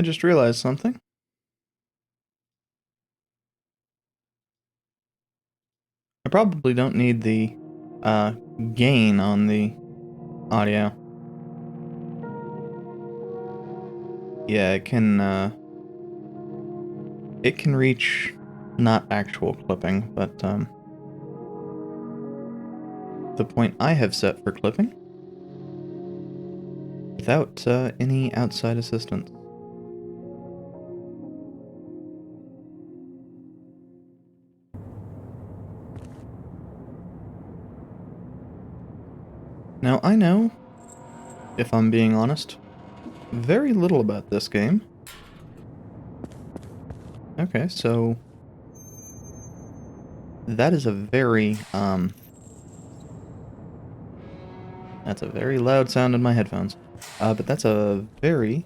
I just realized something. I probably don't need the uh, gain on the audio. Yeah, it can reach not actual clipping, but the point I have set for clipping without any outside assistance. Now, I know, if I'm being honest, very little about this game. Okay, so that is a that's a very loud sound in my headphones. But that's a very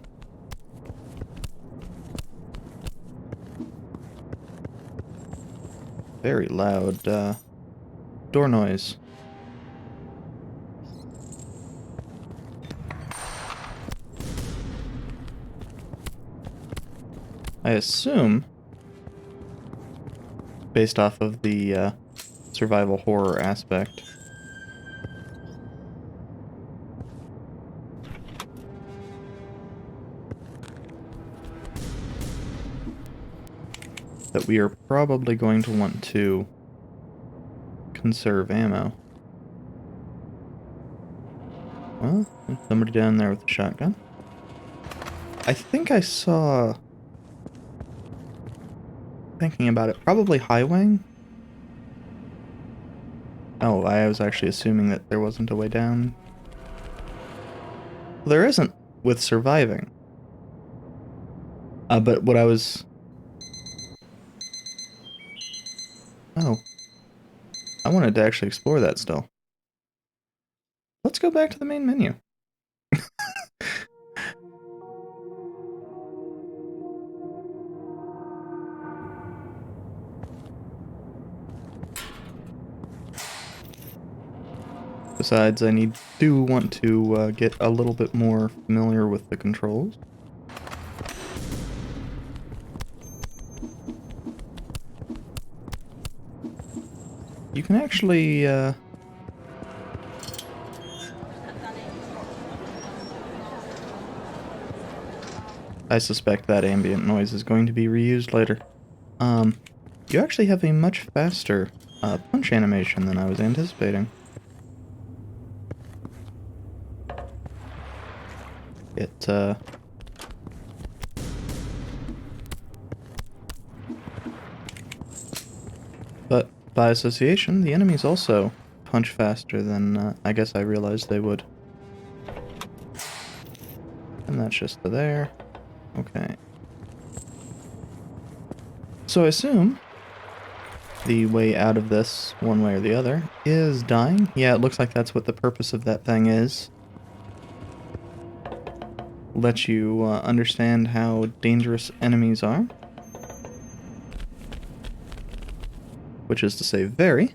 loud, door noise. I assume, based off of the, survival horror aspect, that we are probably going to want to conserve ammo. Well, there's somebody down there with a shotgun. I think I saw... Thinking about it, probably Highway? Oh, I was actually assuming that there wasn't a way down. Well, there isn't with surviving. But what I was... Oh. I wanted to actually explore that still. Let's go back to the main menu. Besides, I do want to get a little bit more familiar with the controls. You can actually, I suspect that ambient noise is going to be reused later. You actually have a much faster, punch animation than I was anticipating. But by association, the enemies also punch faster than I guess I realized they would. And that's just there. Okay. So I assume the way out of this, one way or the other, is dying. Yeah, it looks like that's what the purpose of that thing is. Let you understand how dangerous enemies are. Which is to say, very.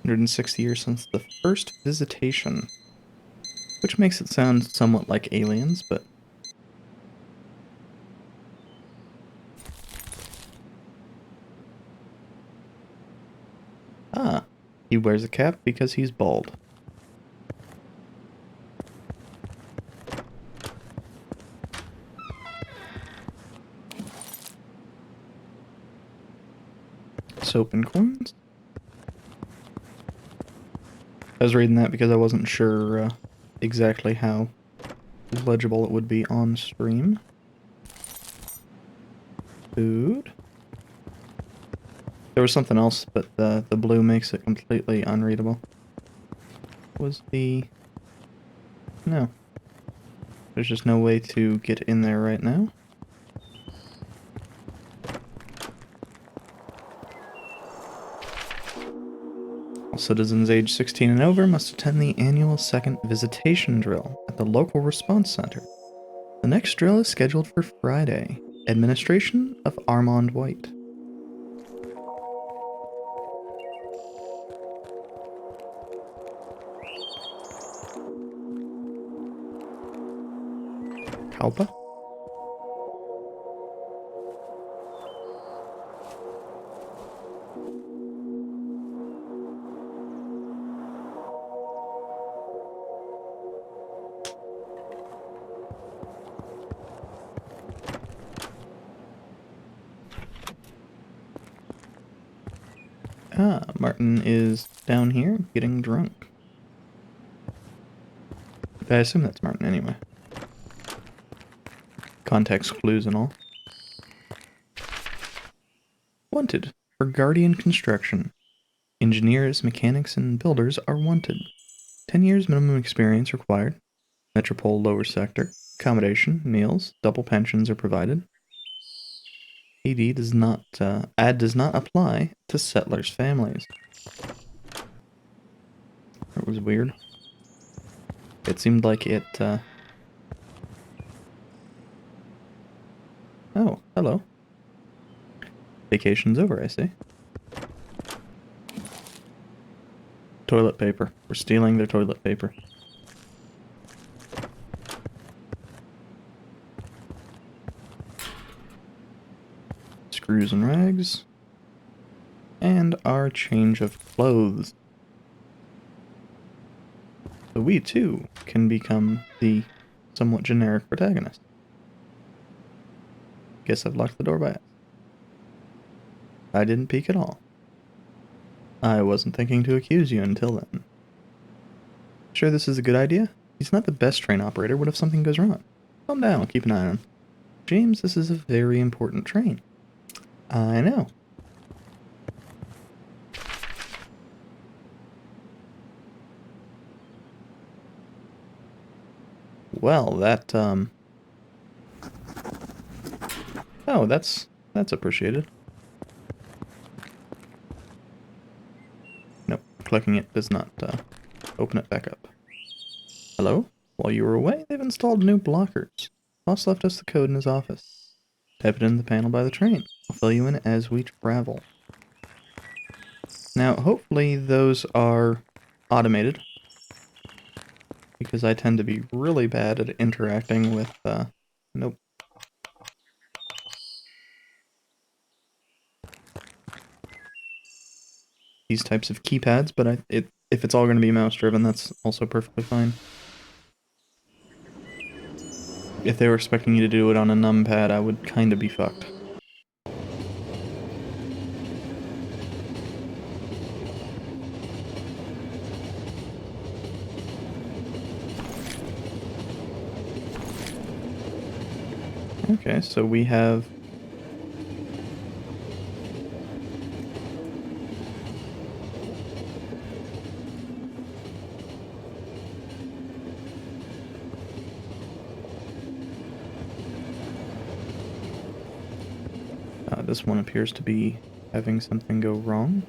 160 years since the first visitation. Which makes it sound somewhat like aliens, but... Ah, he wears a cap because he's bald. Soap and coins? I was reading that because I wasn't sure exactly how legible it would be on stream. Food. There was something else, but the blue makes it completely unreadable. Was the... No. There's just no way to get in there right now. All citizens age 16 and over must attend the annual second visitation drill at the local response center. The next drill is scheduled for Friday. Administration of Armand White. Kalpa? Ah, Martin is down here getting drunk. I assume that's Martin anyway. Context clues and all. Wanted for Guardian Construction. Engineers, mechanics, and builders are wanted. 10 years minimum experience required. Metropole lower sector. Accommodation, meals, double pensions are provided. AD does not, ad does not apply to settlers' families. That was weird. It seemed like it, Oh, hello. Vacation's over, I see. Toilet paper. We're stealing their toilet paper. Screws and rags. And our change of clothes. So we, too, can become the somewhat generic protagonist. Guess I've locked the door by it. I didn't peek at all. I wasn't thinking to accuse you until then. Sure this is a good idea? He's not the best train operator. What if something goes wrong? Calm down, I'll keep an eye on him. James, this is a very important train. I know. Well, that, Oh, that's appreciated. Nope, clicking it does not, open it back up. Hello? While you were away, they've installed new blockers. Boss left us the code in his office. Type it in the panel by the train. I'll fill you in as we travel. Now, hopefully those are automated, because I tend to be really bad at interacting with, nope. These types of keypads, but if it's all going to be mouse-driven, that's also perfectly fine. If they were expecting you to do it on a numpad, I would kind of be fucked. Okay, so we have... this one appears to be having something go wrong.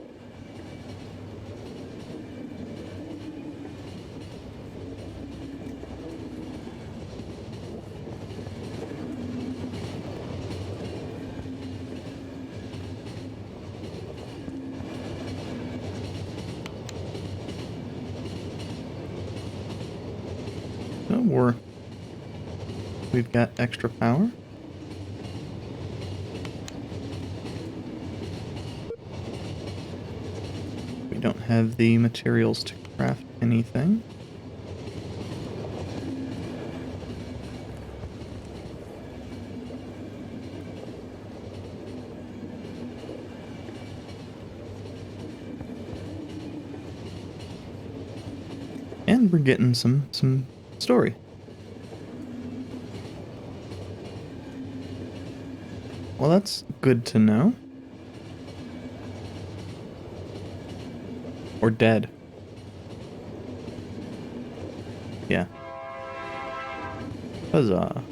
So we've got extra power. We don't have the materials to craft anything. And we're getting some story. Well, that's good to know. Or dead. Yeah. Huzzah.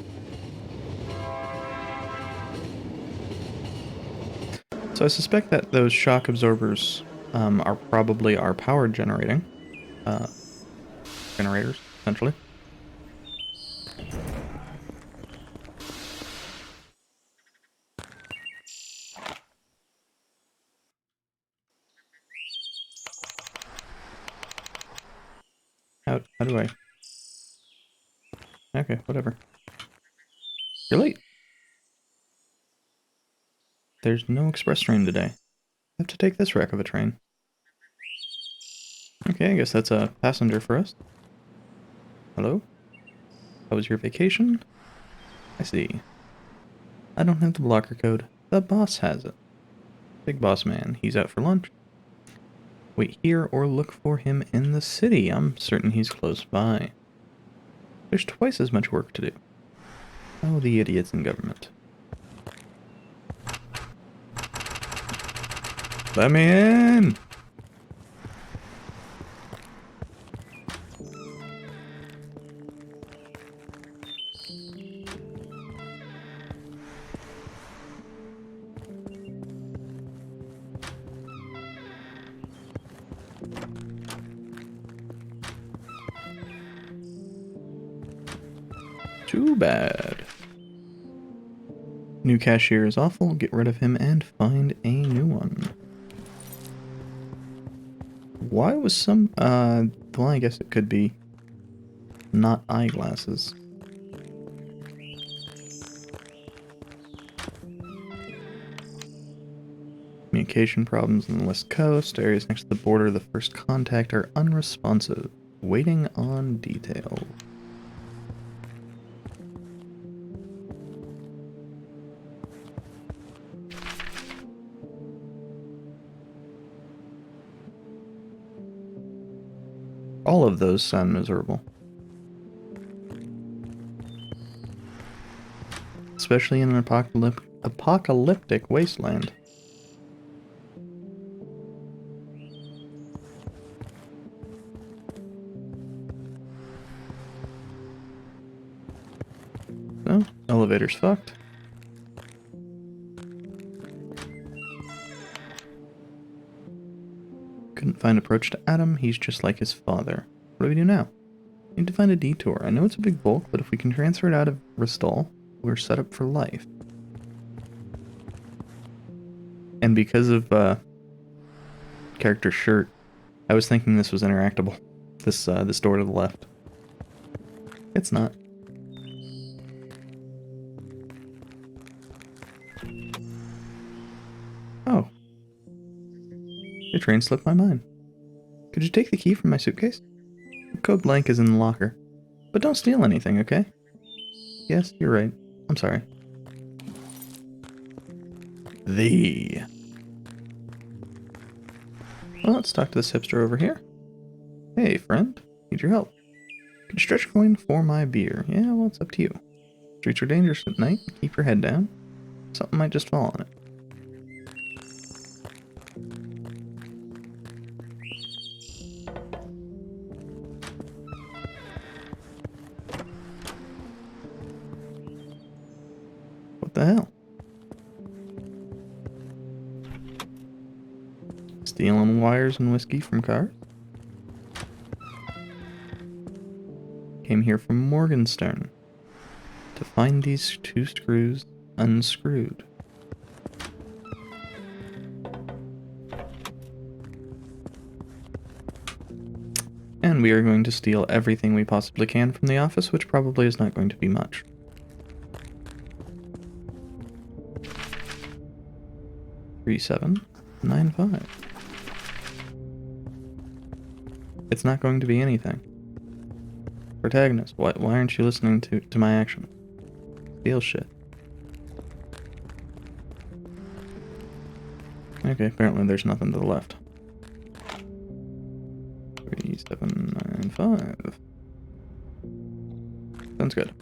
So I suspect that those shock absorbers are probably our power generating generators, essentially. How do I... Okay, whatever. there's no express train today. I have to take this wreck of a train. Okay, I guess that's a passenger for us. Hello? How was your vacation? I see. I don't have the blocker code. The boss has it. Big boss man, he's out for lunch. Wait here or look for him in the city. I'm certain he's close by. There's twice as much work to do. Oh, the idiots in government. Let me in! Too bad. New cashier is awful. Get rid of him and find a new one. Why was some, well, I guess it could be not eyeglasses. Communication problems on the West Coast. Areas next to the border of the first contact are unresponsive. Waiting on details. All of those sound miserable. Especially in an apocalyptic wasteland. So, elevator's fucked. Couldn't find approach to Adam, he's just like his father. What do we do now? Need to find a detour. I know it's a big bulk, but if we can transfer it out of Ristol, we're set up for life. And because of character shirt, I was thinking this was interactable. This door to the left. It's not. Oh. Your train slipped my mind. Could you take the key from my suitcase? The code blank is in the locker. But don't steal anything, okay? Yes, you're right. I'm sorry. Well, let's talk to this hipster over here. Hey, friend. Need your help. Could you stretch a coin for my beer? Yeah, well, it's up to you. Streets are dangerous at night. Keep your head down. Something might just fall on it. What the hell? Stealing wires and whiskey from cars? Came here from Morgenstern to find these two screws unscrewed. And we are going to steal everything we possibly can from the office, which probably is not going to be much. $3795. It's not going to be anything. Protagonist, why aren't you listening to my actions? Steal shit. Okay, apparently there's nothing to the left. 3795. Sounds good.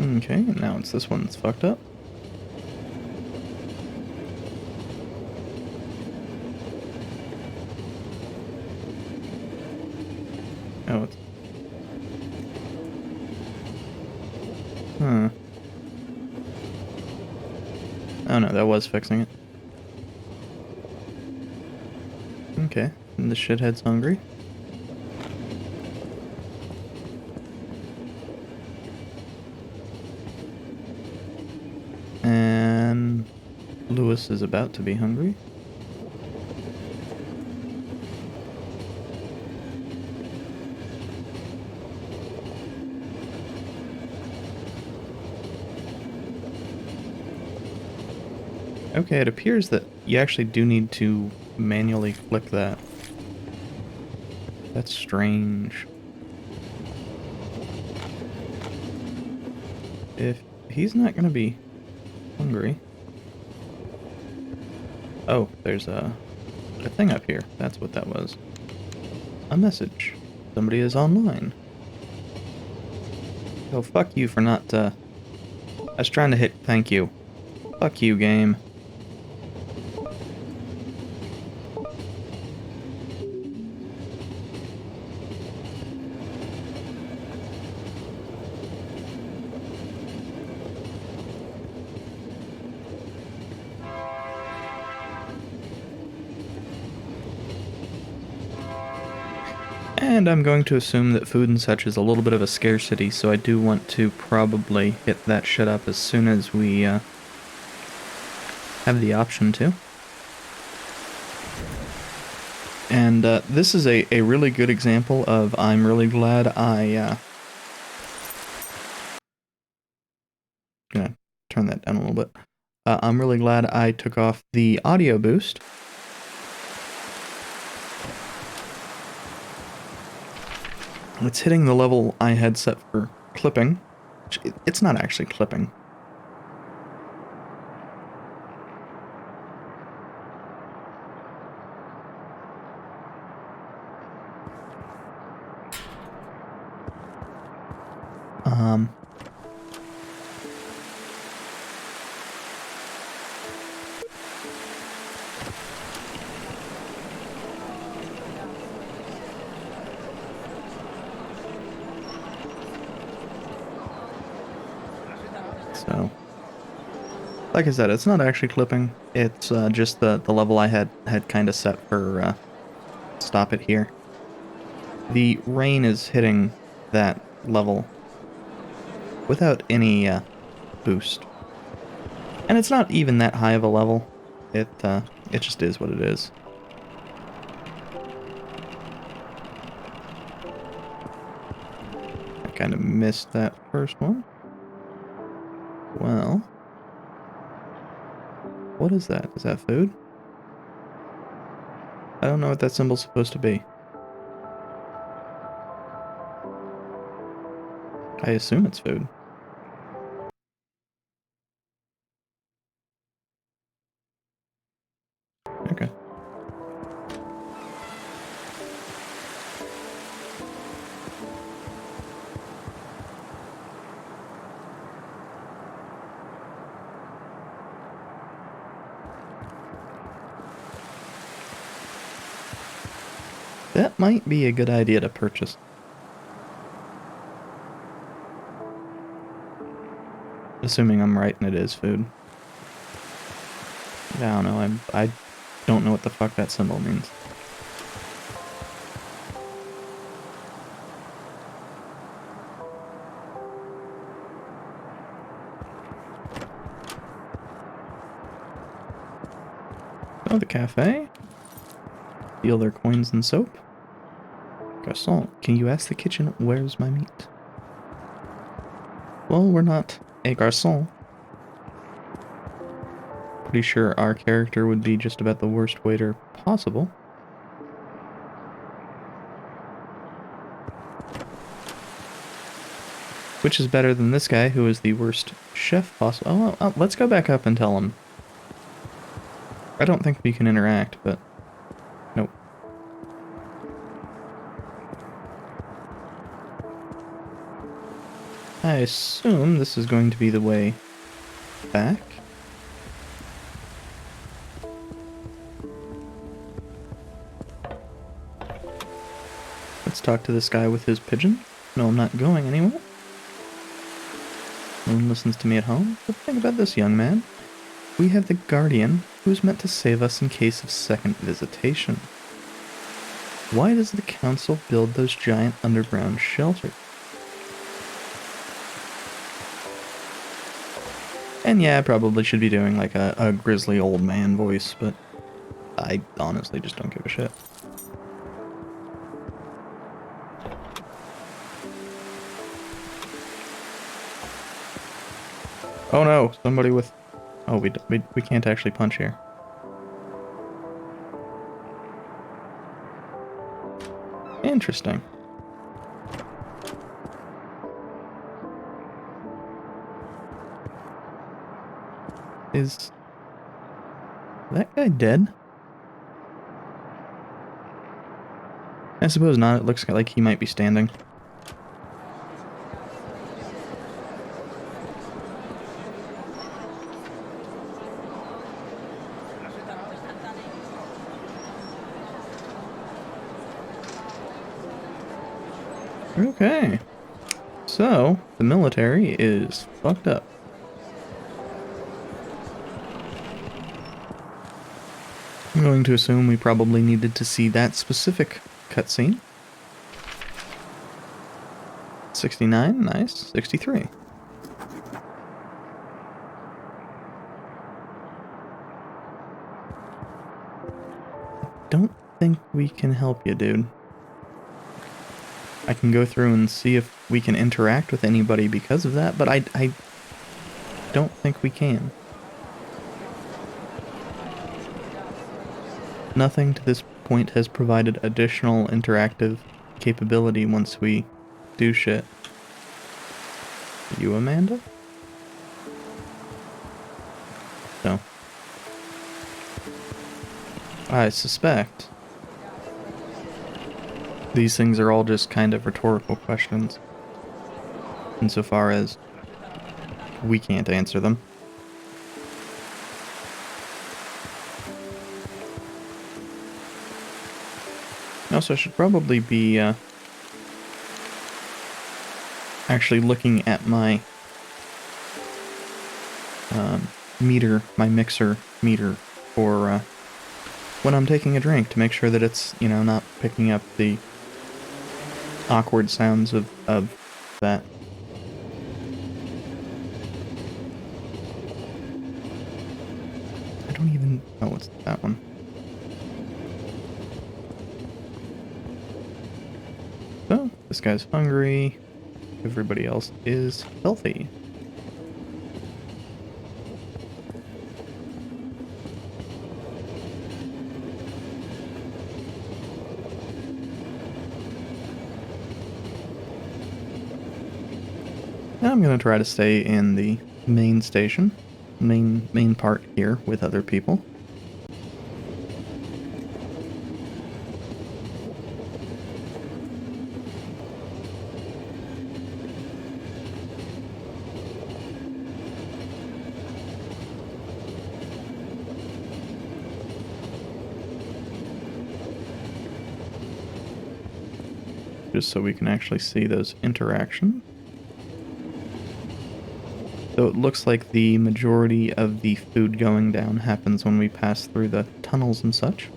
Okay, now it's this one that's fucked up. Oh, it's... Huh. Oh no, that was fixing it. Okay, and the shithead's hungry. Lewis is about to be hungry. Okay, it appears that you actually do need to manually flick that. That's strange. If he's not gonna be hungry... Oh, there's a thing up here. That's what that was. A message. Somebody is online. Oh, fuck you for not, I was trying to hit thank you. Fuck you, game. And I'm going to assume that food and such is a little bit of a scarcity, so I do want to probably hit that shit up as soon as we have the option to. And this is a really good example of I'm really glad I... gonna turn that down a little bit. I'm really glad I took off the audio boost. It's hitting the level I had set for clipping. It's not actually clipping. So, like I said, it's not actually clipping. It's just the level I had kind of set for stop it here. The rain is hitting that level without any boost. And it's not even that high of a level. It just is what it is. I kind of missed that first one. Well, what is that? Is that food? I don't know what that symbol's supposed to be. I assume it's food. Okay. That might be a good idea to purchase. Assuming I'm right and it is food. I don't know, I don't know what the fuck that symbol means. Oh, the cafe. Steal their coins and soap. Garçon, can you ask the kitchen where's my meat? Well, we're not a garçon. Pretty sure our character would be just about the worst waiter possible. Which is better than this guy, who is the worst chef possible. Oh, let's go back up and tell him. I don't think we can interact, but... Nope. I assume this is going to be the way back. Let's talk to this guy with his pigeon. No, I'm not going anywhere. No one listens to me at home. But think about this, young man. We have the Guardian, who's meant to save us in case of second visitation. Why does the Council build those giant underground shelters? And yeah, I probably should be doing like a grizzly old man voice, but I honestly just don't give a shit. Oh no, somebody with... Oh, we can't actually punch here. Interesting. Is that guy dead? I suppose not. It looks like he might be standing. Okay. So, the military is fucked up. I'm going to assume we probably needed to see that specific cutscene. 69, nice. 63. Don't think we can help you, dude. I can go through and see if we can interact with anybody because of that, but I don't think we can. Nothing to this point has provided additional interactive capability once we do shit. You, Amanda? No. I suspect these things are all just kind of rhetorical questions, insofar as we can't answer them. Also, I should probably be actually looking at my meter, my mixer meter, for when I'm taking a drink to make sure that it's, you know, not picking up the awkward sounds of that. I don't even know what's that one. So, this guy's hungry. Everybody else is healthy. Now I'm going to try to stay in the main station, main part here with other people. Just so we can actually see those interactions. So it looks like the majority of the food going down happens when we pass through the tunnels and such.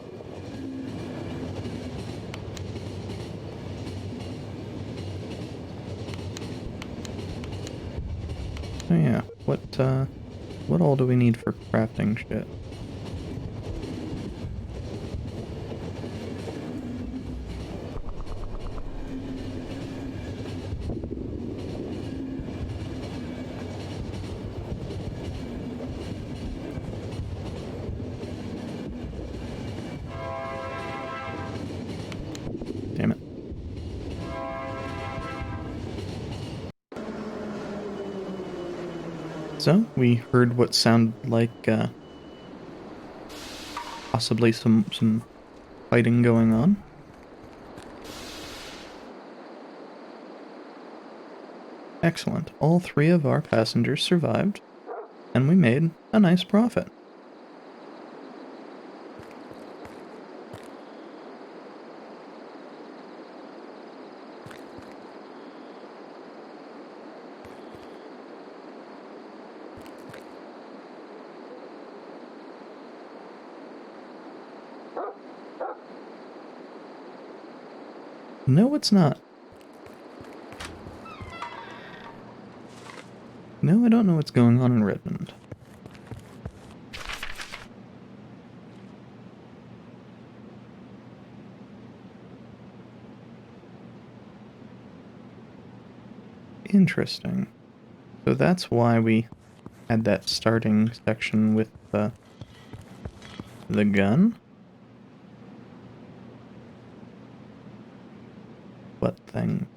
Oh yeah, what all do we need for crafting shit? Damn it. So, we heard what sounded like, possibly some fighting going on. Excellent. All 3 of our passengers survived, and we made a nice profit. No, it's not. No, I don't know what's going on in Redmond. Interesting. So that's why we had that starting section with the gun? What thing?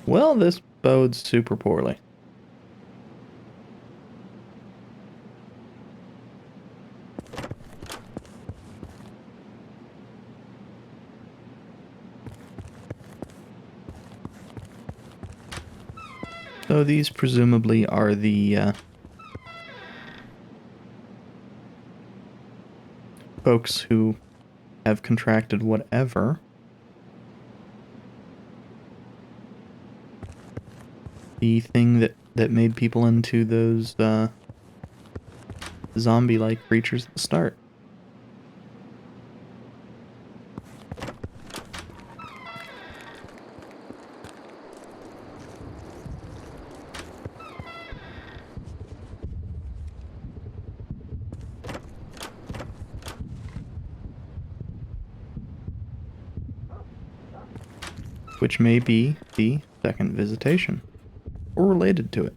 Well, this bodes super poorly. So these presumably are the folks who have contracted whatever. The thing that made people into those zombie-like creatures at the start. Which may be the second visitation, or related to it.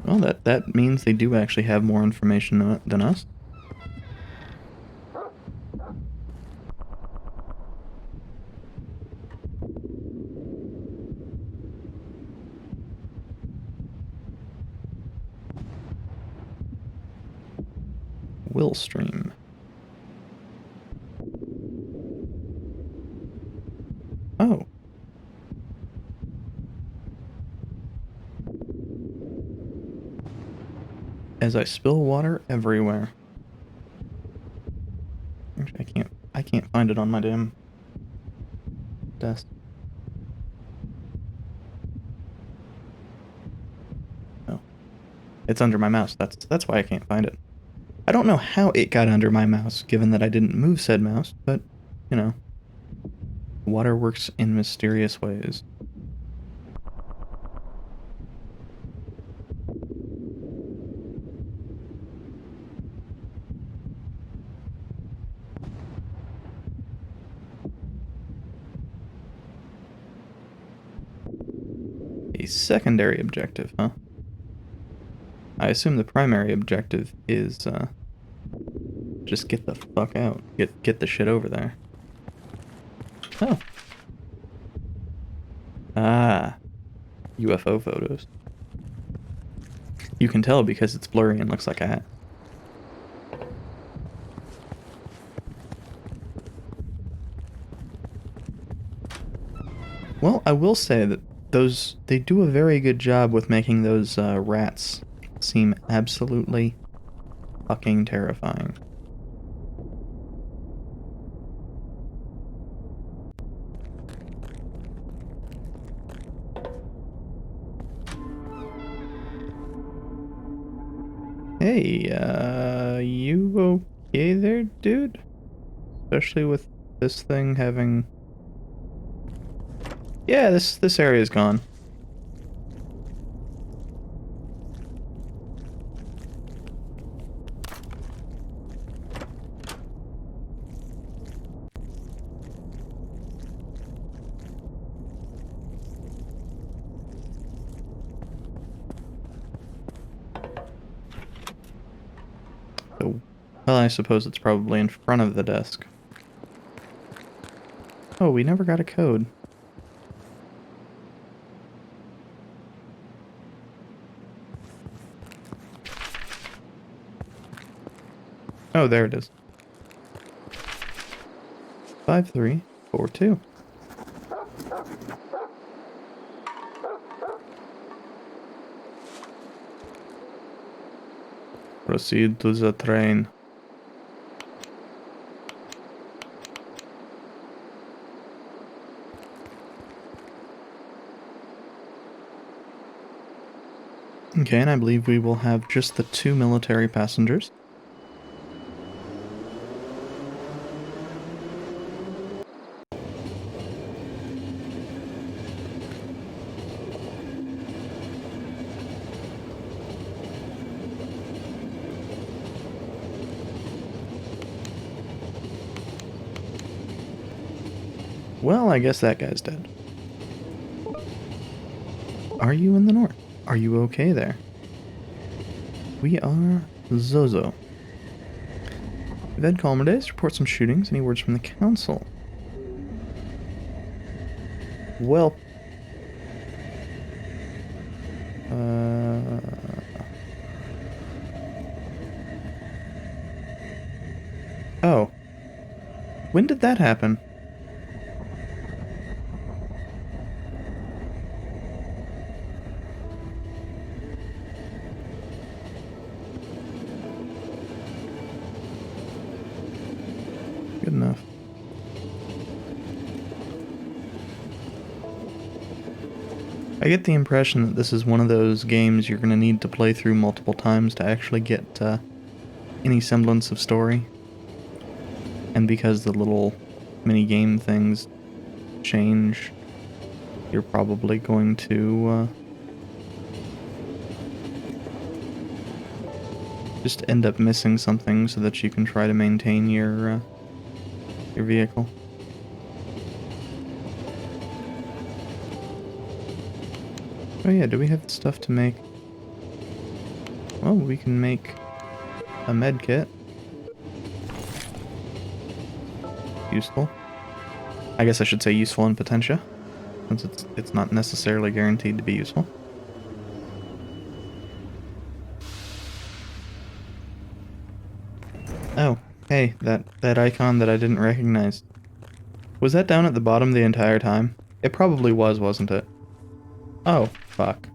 Well, that means they do actually have more information than us. Willstream. Oh. As I spill water everywhere. Actually, I can't find it on my damn desk. Oh. It's under my mouse. That's why I can't find it. I don't know how it got under my mouse, given that I didn't move said mouse, but, you know. Water works in mysterious ways. A secondary objective, huh? I assume the primary objective is, just get the fuck out. Get the shit over there. Oh. Ah. UFO photos. You can tell because it's blurry and looks like a hat. Well, I will say that they do a very good job with making those rats seem absolutely fucking terrifying. Hey, you okay there, dude? Especially with this thing having... Yeah, this area's gone. So, well, I suppose it's probably in front of the desk. Oh, we never got a code. Oh, there it is. 5342. Proceed to the train. Okay, and I believe we will have just the 2 military passengers. Well, I guess that guy's dead. Are you in the north? Are you okay there? We are Zozo. We've had calmer days. Report some shootings. Any words from the council? Well. Oh. When did that happen? Good enough. I get the impression that this is one of those games you're going to need to play through multiple times to actually get any semblance of story. And because the little mini-game things change, you're probably going to just end up missing something so that you can try to maintain your vehicle. Oh yeah, do we have stuff to make? Well, we can make a med kit. Useful. I guess I should say useful in Potentia, since it's not necessarily guaranteed to be useful. Oh, hey, that icon that I didn't recognize. Was that down at the bottom the entire time? It probably was, wasn't it? Oh, fuck.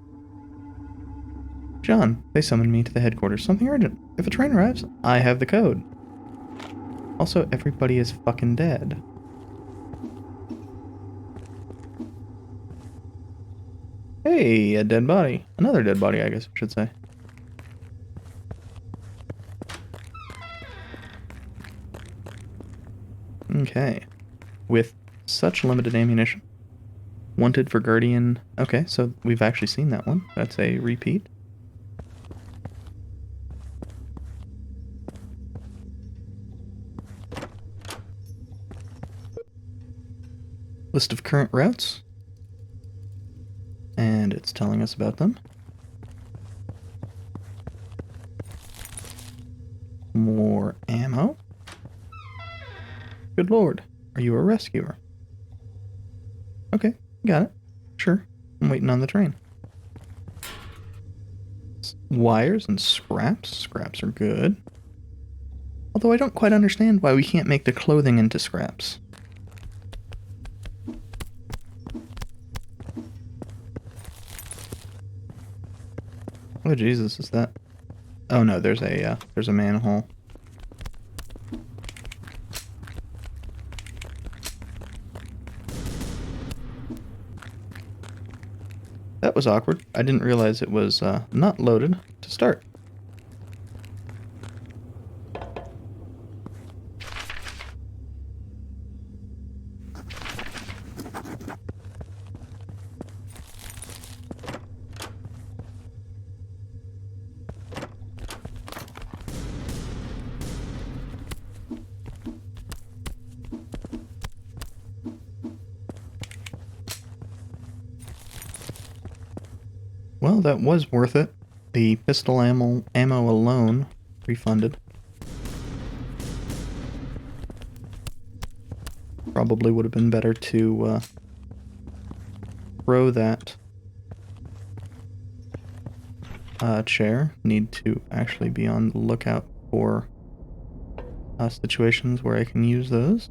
John, they summoned me to the headquarters. Something urgent. If a train arrives, I have the code. Also, everybody is fucking dead. Hey, a dead body. Another dead body, I guess I should say. Okay. With such limited ammunition. Wanted for Guardian. Okay, so we've actually seen that one. That's a repeat. List of current routes. And it's telling us about them. More ammo. Good lord, are you a rescuer? Okay, got it. Sure, I'm waiting on the train. Wires and scraps. Scraps are good. Although I don't quite understand why we can't make the clothing into scraps. Oh Jesus, is that? Oh no, there's a manhole. That was awkward. I didn't realize it was not loaded to start. Well, that was worth it. The pistol ammo alone refunded. Probably would have been better to throw that chair. Need to actually be on the lookout for situations where I can use those.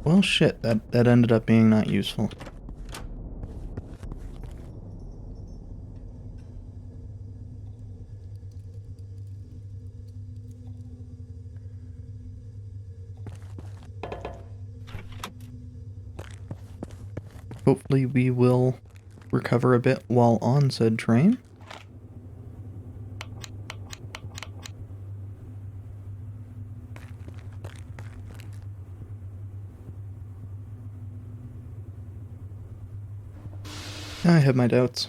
Well, shit, that ended up being not useful. hopefully we will recover a bit while on said train. I have my doubts.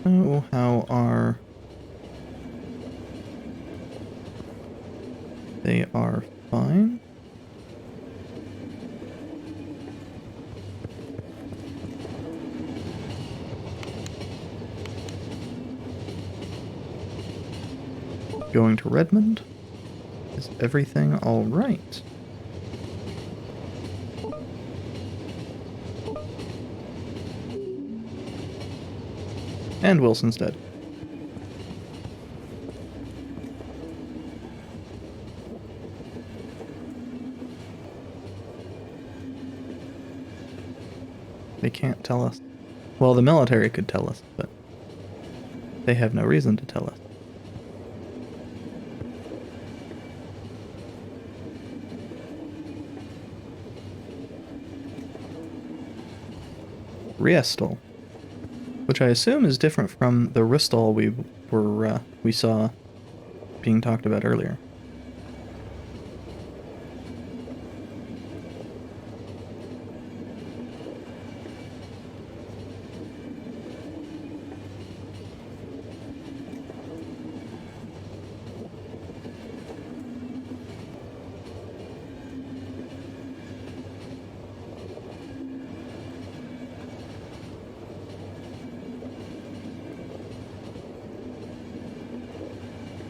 Oh, how are... They are fine. Going to Redmond. Is everything all right? And Wilson's dead. They can't tell us. Well, the military could tell us, but they have no reason to tell us. Riestol, which I assume is different from the Ristol we saw being talked about earlier.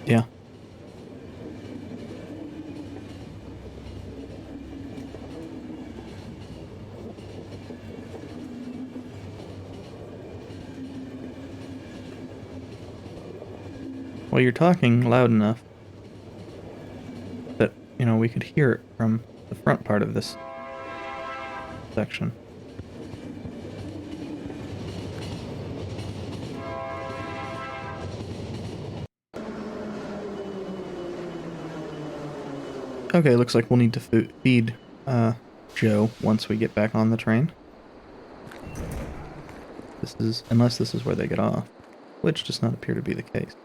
Yeah. Well, you're talking loud enough that, you know, we could hear it from the front part of this section. Okay, looks like we'll need to feed Joe once we get back on the train. Unless this is where they get off, which does not appear to be the case.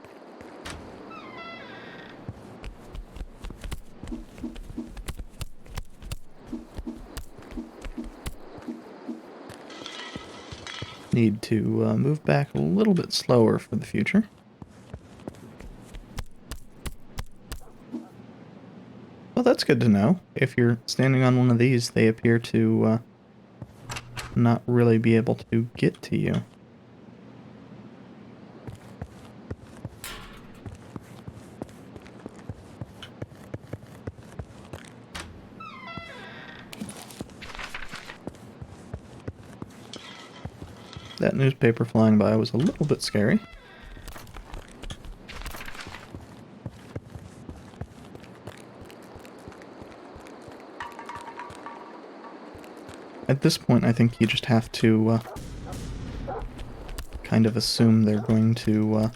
Need to move back a little bit slower for the future. Well, that's good to know. If you're standing on one of these, they appear to not really be able to get to you. That newspaper flying by was a little bit scary. At this point, I think you just have to kind of assume they're going to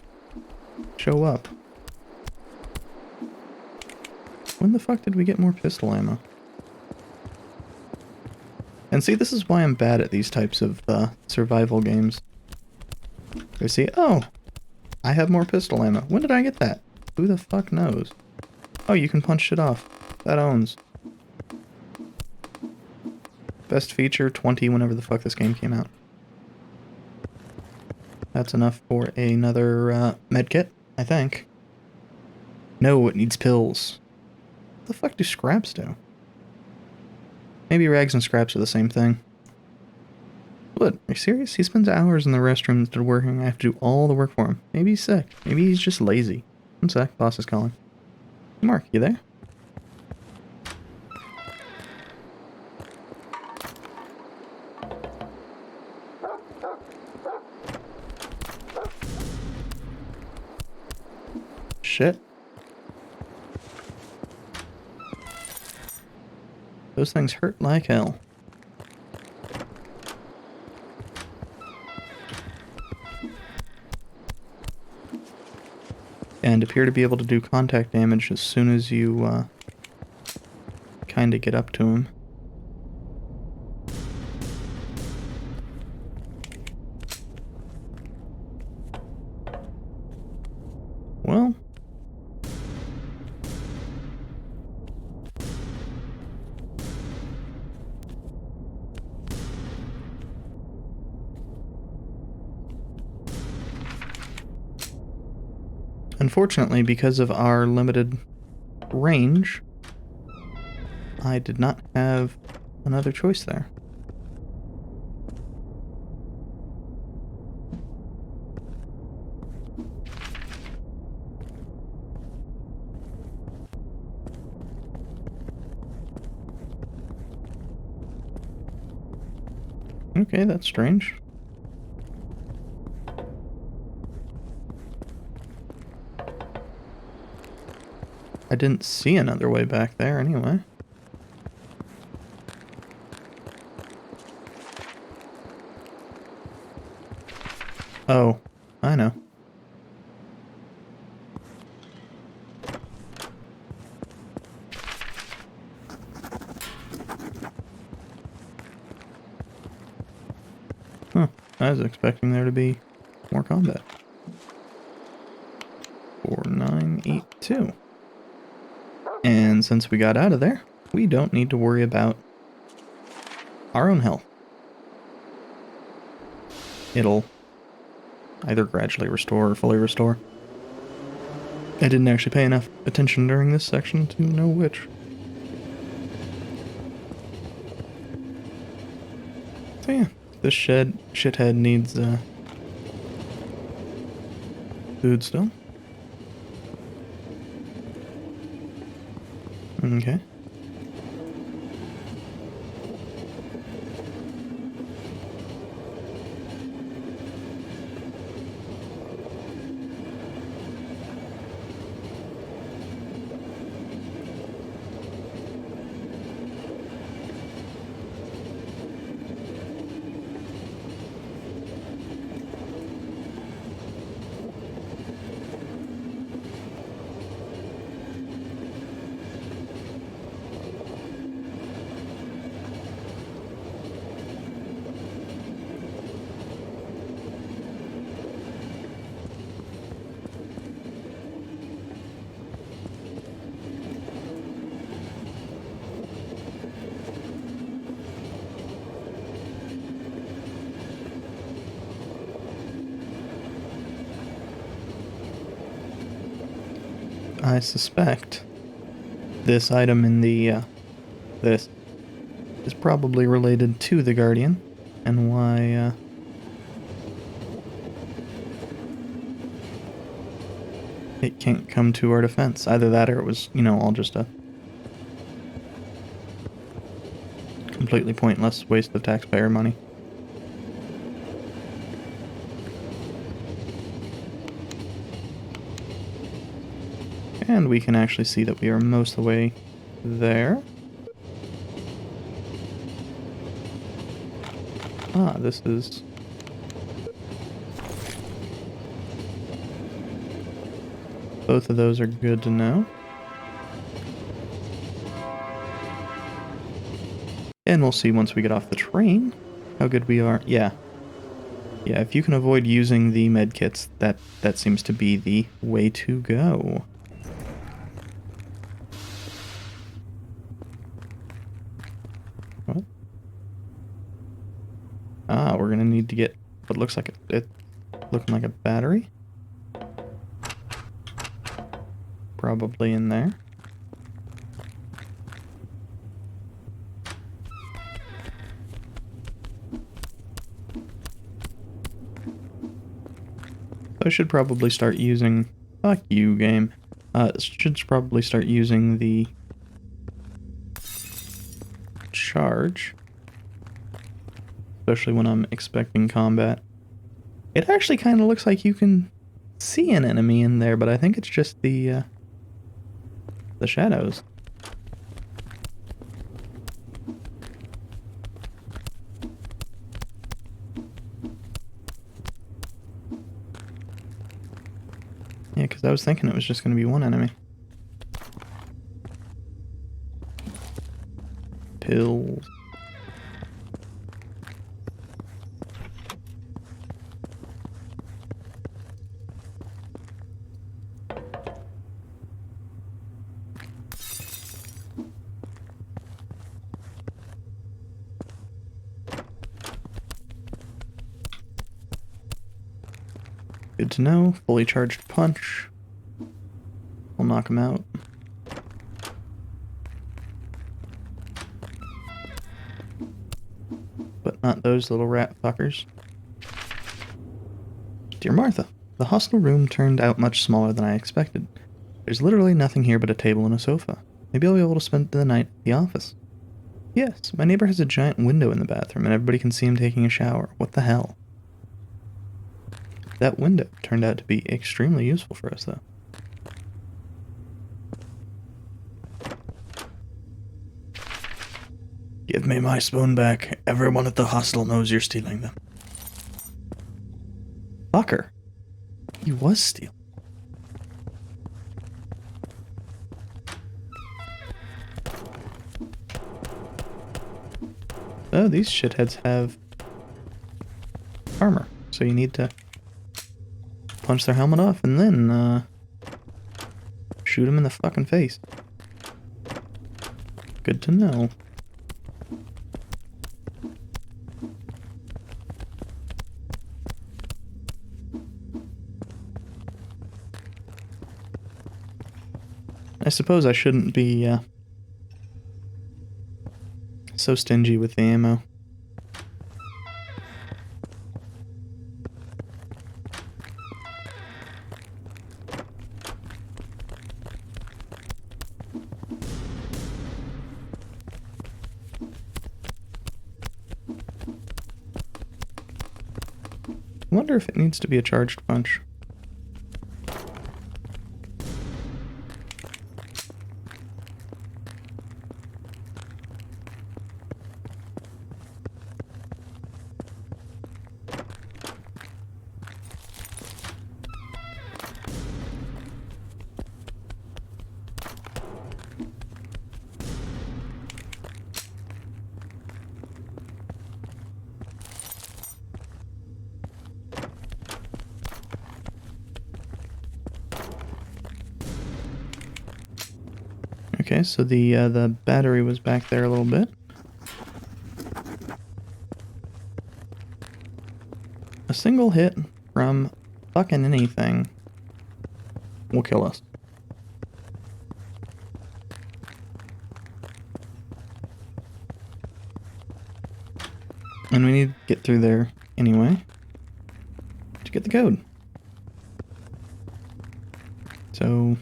show up. When the fuck did we get more pistol ammo? And see, this is why I'm bad at these types of survival games. You see, oh, I have more pistol ammo. When did I get that? Who the fuck knows? Oh, you can punch shit off. That owns. Best feature, 20 whenever the fuck this game came out. That's enough for another medkit, I think. No, it needs pills. What the fuck do scraps do? Maybe rags and scraps are the same thing. What? Are you serious? He spends hours in the restroom instead of working. I have to do all the work for him. Maybe he's sick. Maybe he's just lazy. One sec. Boss is calling. Mark, you there? Shit. Those things hurt like hell. and appear to be able to do contact damage as soon as you kind of get up to him. Well, unfortunately, because of our limited range, I did not have another choice there. Okay, that's strange. I didn't see another way back there anyway. Oh, I know. Huh, I was expecting there to be more combat. 4982. And since we got out of there, we don't need to worry about our own health. It'll either gradually restore or fully restore. I didn't actually pay enough attention during this section to know which. So yeah, this shithead needs food still. Okay. I suspect this item in the, this is probably related to the Guardian, and why, it can't come to our defense. Either that or it was, you know, all just a completely pointless waste of taxpayer money. And we can actually see that we are most of the way there. Ah, this is... Both of those are good to know. And we'll see once we get off the train how good we are. Yeah. Yeah, if you can avoid using the medkits, that seems to be the way to go. What? Ah, we're gonna need to get what looks like it looking like a battery. Probably in there. I should probably start using... Fuck you, game. Should probably start using the... charge. Especially when I'm expecting combat. It actually kind of looks like you can see an enemy in there, but I think it's just the shadows. Yeah, because I was thinking it was just going to be one enemy. Pills. Good to know. Fully charged punch. We'll knock him out. But not those little rat fuckers. Dear Martha, the hostel room turned out much smaller than I expected. There's literally nothing here but a table and a sofa. Maybe I'll be able to spend the night at the office. Yes, my neighbor has a giant window in the bathroom and everybody can see him taking a shower. What the hell? That window turned out to be extremely useful for us, though. Give me my spoon back. Everyone at the hostel knows you're stealing them. Fucker. He was stealing. Oh, these shitheads have armor, so you need to punch their helmet off and then shoot them in the fucking face. Good to know. I suppose I shouldn't be so stingy with the ammo. I wonder if it needs to be a charged punch. Okay, so the battery was back there a little bit. A single hit from fucking anything will kill us. And we need to get through there anyway to get the code. So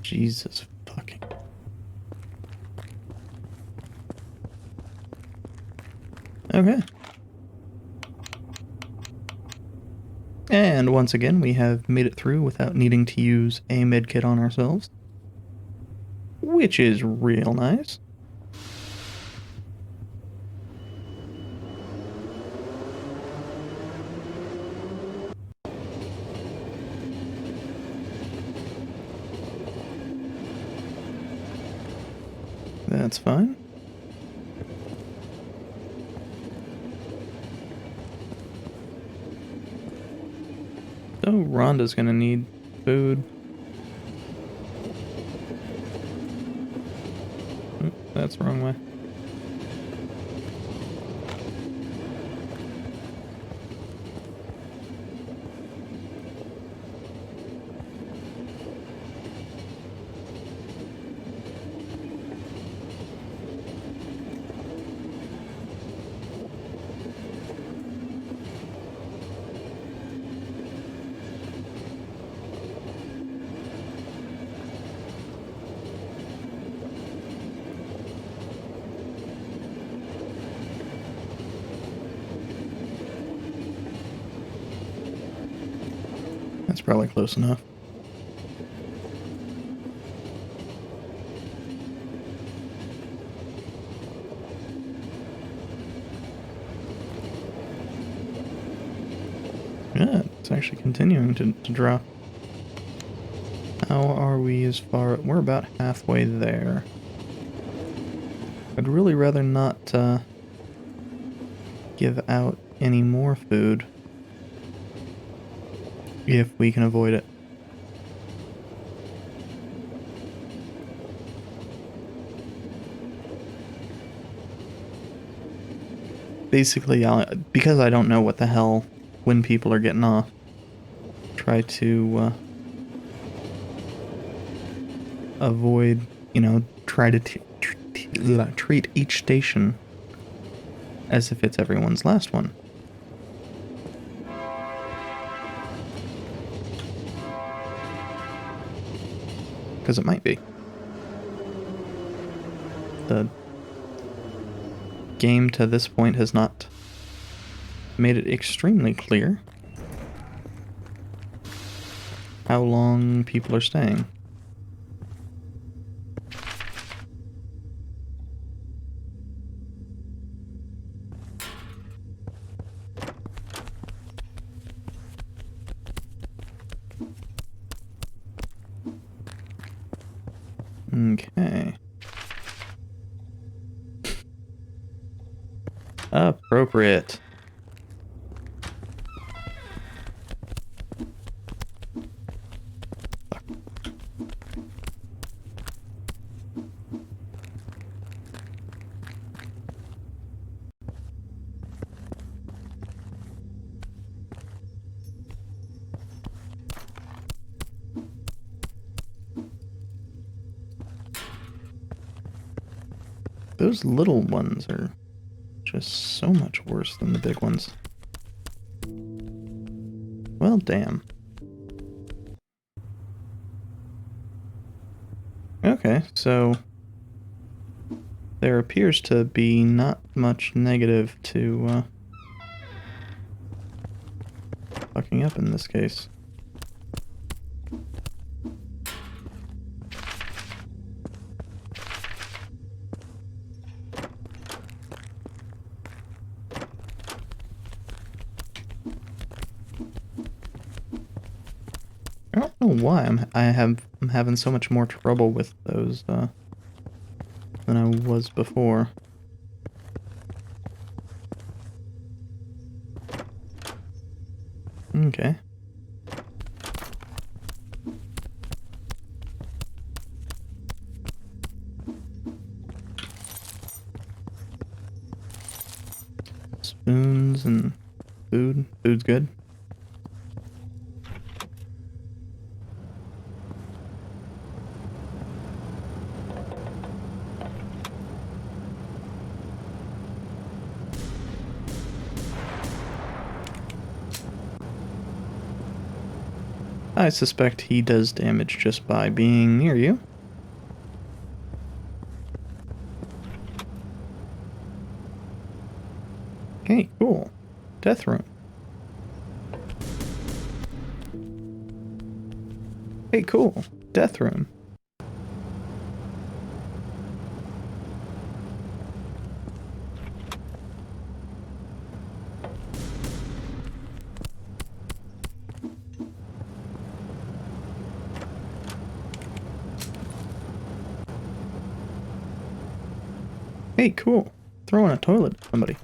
Jesus fucking. Okay. And once again, we have made it through without needing to use a medkit on ourselves, which is real nice. That's fine. So Rhonda's gonna need food. Oop, that's the wrong way. That's probably close enough. actually continuing to drop. How are we as far? We're about halfway there. I'd really rather not give out any more food if we can avoid it. Basically, because I don't know what the hell when people are getting off, try to avoid, you know, try to treat each station as if it's everyone's last one. Because it might be. The game to this point has not made it extremely clear how long people are staying. Okay. Appropriate. Those little ones are just so much worse than the big ones. Well, damn. Okay, so there appears to be not much negative to fucking up in this case. I don't know why I'm having so much more trouble with those than I was before. Okay. Spoons and food. Food's good. I suspect he does damage just by being near you. Okay, cool. Death room. Hey, cool. Death room. Hey, cool. Throwing a toilet at somebody.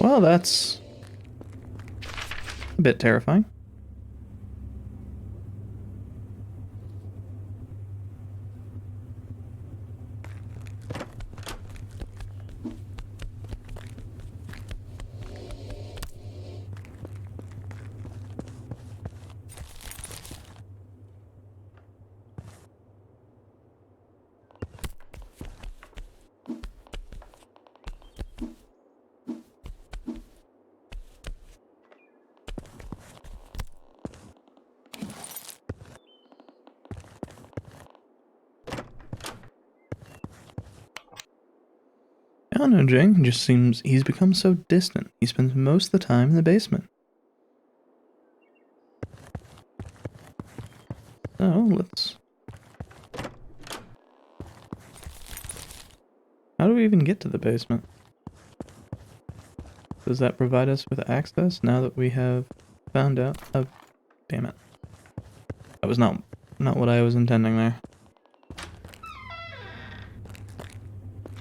Well, that's a bit terrifying. I don't know, Jing. It just seems he's become so distant. He spends most of the time in the basement. So let's... How do we even get to the basement? Does that provide us with access now that we have found out? Oh, damn it. That was not what I was intending there.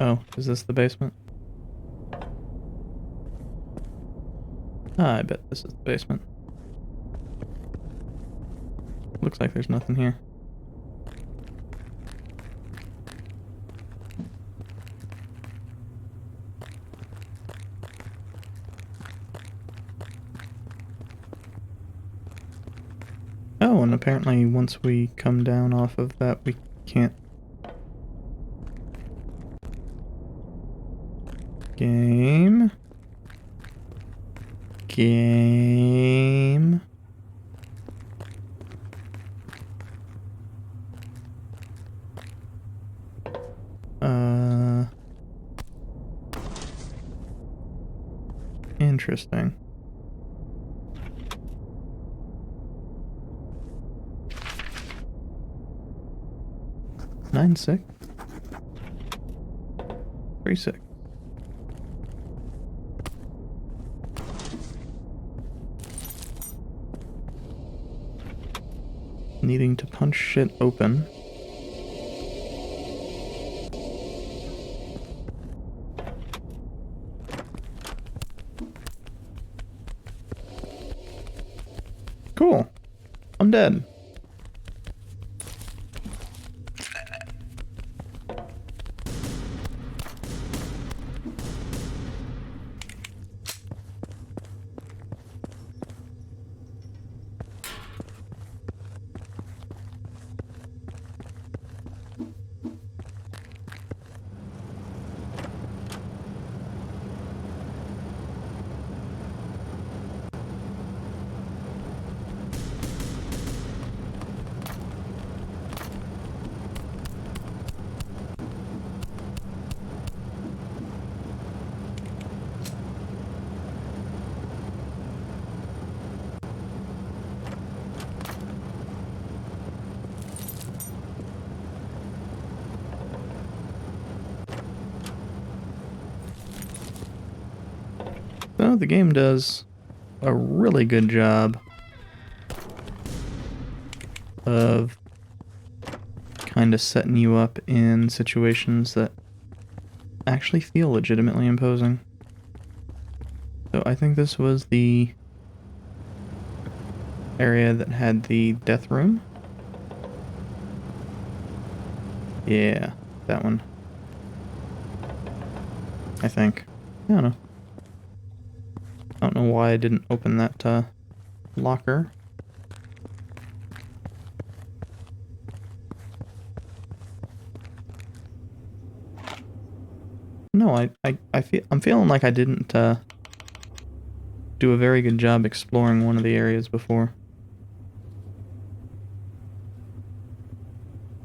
Oh, is this the basement? Ah, I bet this is the basement. Looks like there's nothing here. Oh, and apparently once we come down off of that, we can't... Game... Game... Interesting. Nine six. 3-6. Needing to punch shit open. Cool. I'm dead. So the game does a really good job of kind of setting you up in situations that actually feel legitimately imposing. So I think this was the area that had the death room. Yeah, that one. I think. I don't know. I don't know why I didn't open that locker. No, I'm feeling like I didn't do a very good job exploring one of the areas before.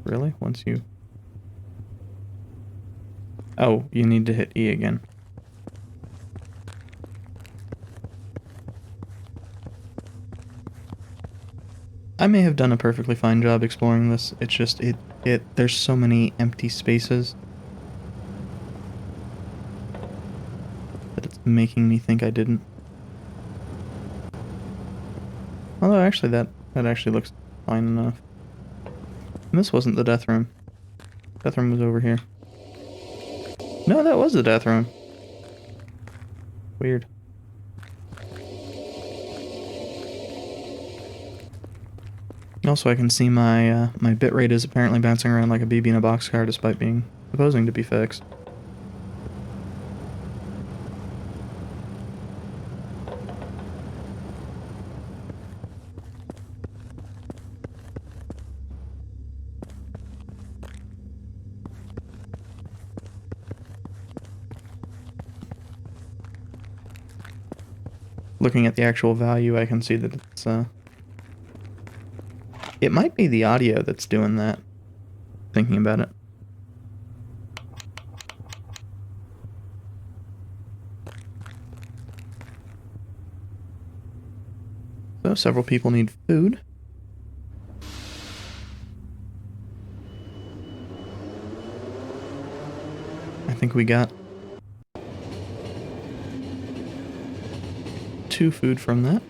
Really? Once you... Oh, you need to hit E again. I may have done a perfectly fine job exploring this. It's just, there's so many empty spaces that it's making me think I didn't. Although actually that actually looks fine enough. And this wasn't the death room. Death room was over here. No, that was the death room. Weird. Also, I can see my my bitrate is apparently bouncing around like a BB in a boxcar despite being supposing to be fixed. Looking at the actual value, I can see that it's it might be the audio that's doing that, thinking about it. So, several people need food. think we got 2 food from that.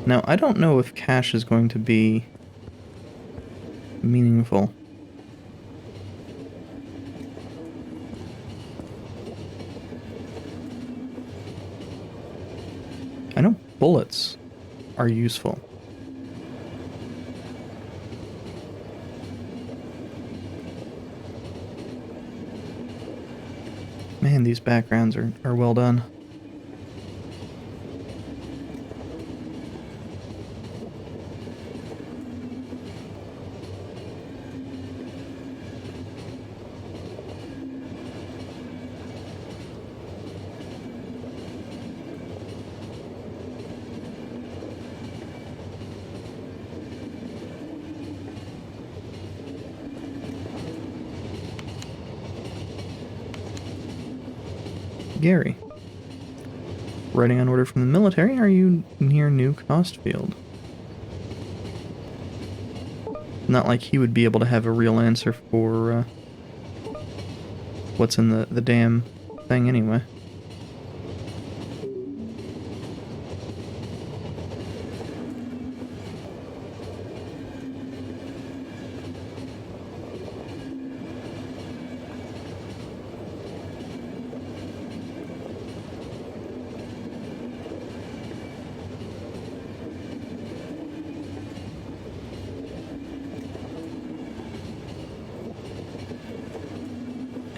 Now, I don't know if cash is going to be meaningful. I know bullets are useful. Man, these backgrounds are well done. Gary. Writing on order from the military, are you near New Costfield? Not like he would be able to have a real answer for what's in the damn thing anyway.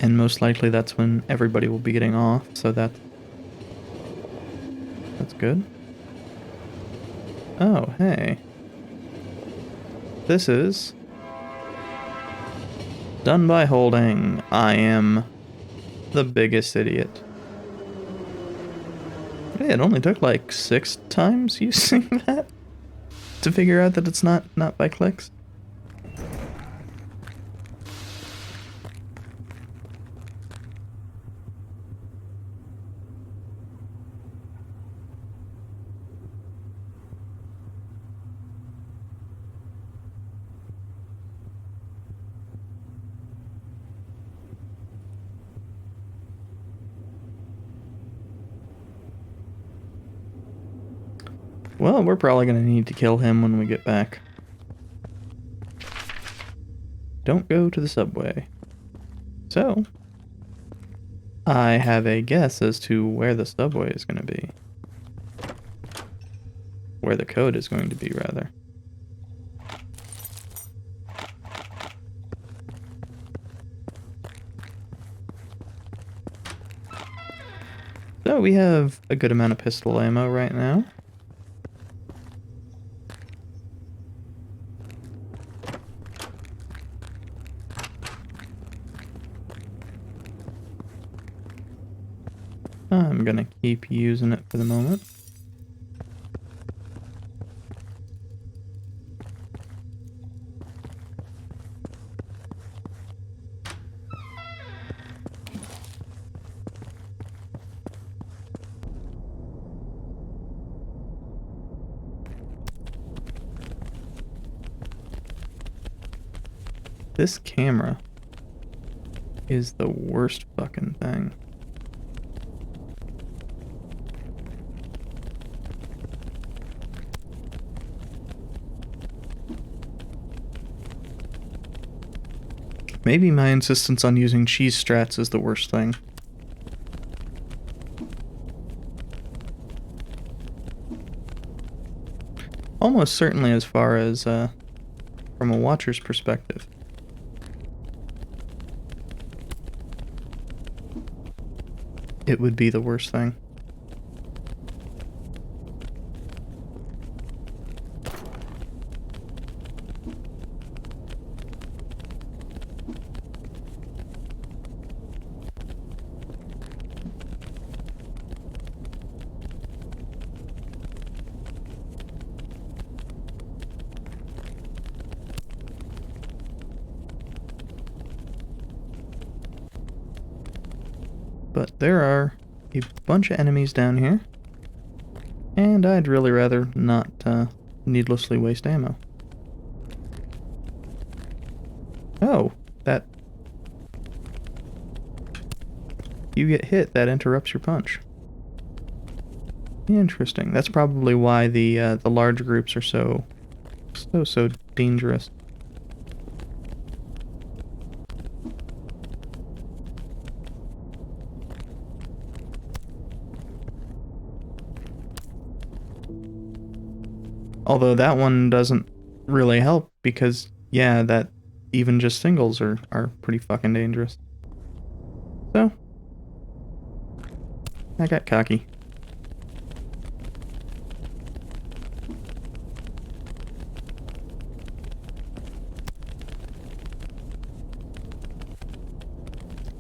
And most likely that's when everybody will be getting off, so that's good. Oh, hey. This is done by holding. I am the biggest idiot. Hey, it only took like 6 times using that to figure out that it's not by clicks. Well, we're probably going to need to kill him when we get back. Don't go to the subway. So, I have a guess as to where the subway is going to be. Where the code is going to be, rather. So, we have a good amount of pistol ammo right now. I'm gonna keep using it for the moment. This camera is the worst fucking thing. Maybe my insistence on using cheese strats is the worst thing. Almost certainly as far as, from a watcher's perspective. It would be the worst thing. But there are a bunch of enemies down here, and I'd really rather not needlessly waste ammo. Oh, that... You get hit, that interrupts your punch. Interesting. That's probably why the large groups are so dangerous. Although that one doesn't really help because, yeah, that even just singles are pretty fucking dangerous. So, I got cocky.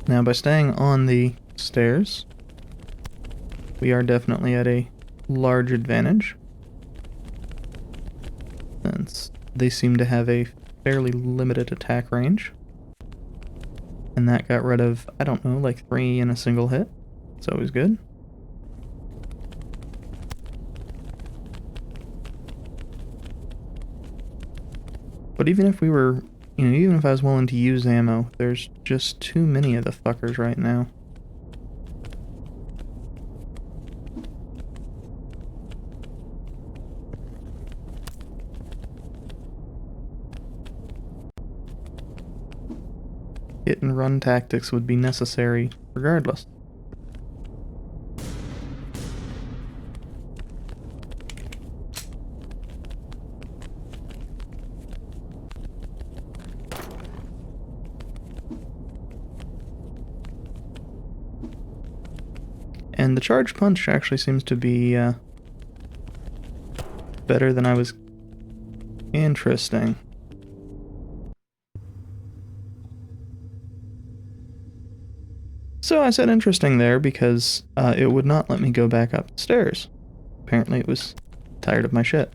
Now, by staying on the stairs, we are definitely at a large advantage, since they seem to have a fairly limited attack range. And that got rid of, I don't know, like 3 in a single hit. It's always good. But even if we were, even if I was willing to use ammo, there's just too many of the fuckers right now. Hit and run tactics would be necessary regardless. And the charge punch actually seems to be better than I was... Interesting. So I said interesting there because it would not let me go back up the stairs. Apparently it was tired of my shit.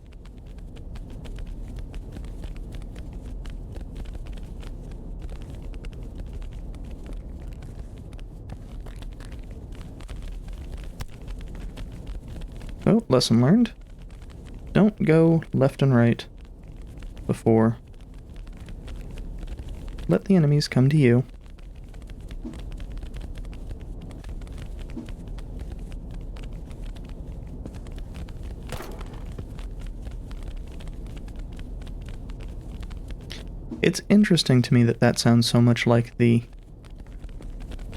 Oh, lesson learned. Don't go left and right before. Let the enemies come to you. It's interesting to me that that sounds so much like the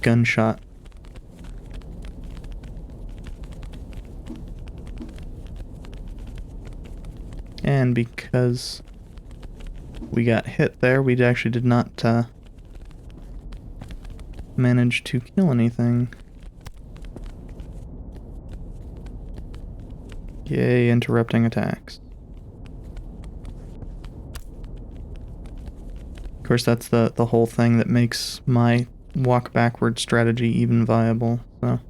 gunshot. And because we got hit there, we actually did not manage to kill anything. Yay, interrupting attacks. Of course, that's the whole thing that makes my walk backward strategy even viable, so...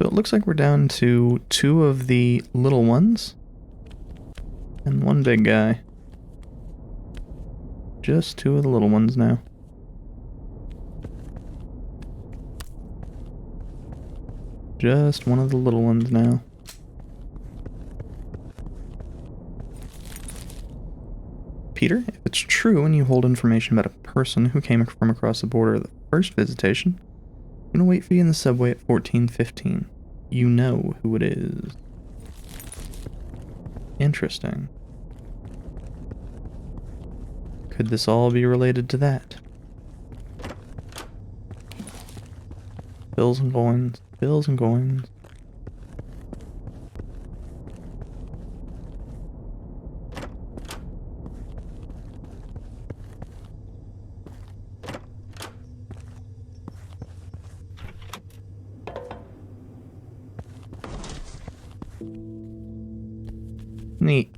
So it looks like we're down to 2 of the little ones and 1 big guy. Just 2 of the little ones now. Just 1 of the little ones now. Peter, if it's true and you hold information about a person who came from across the border at the first visitation, I'm gonna wait for you in the subway at 1415. You know who it is. Interesting. Could this all be related to that? Bills and coins. Bills and coins. Neat.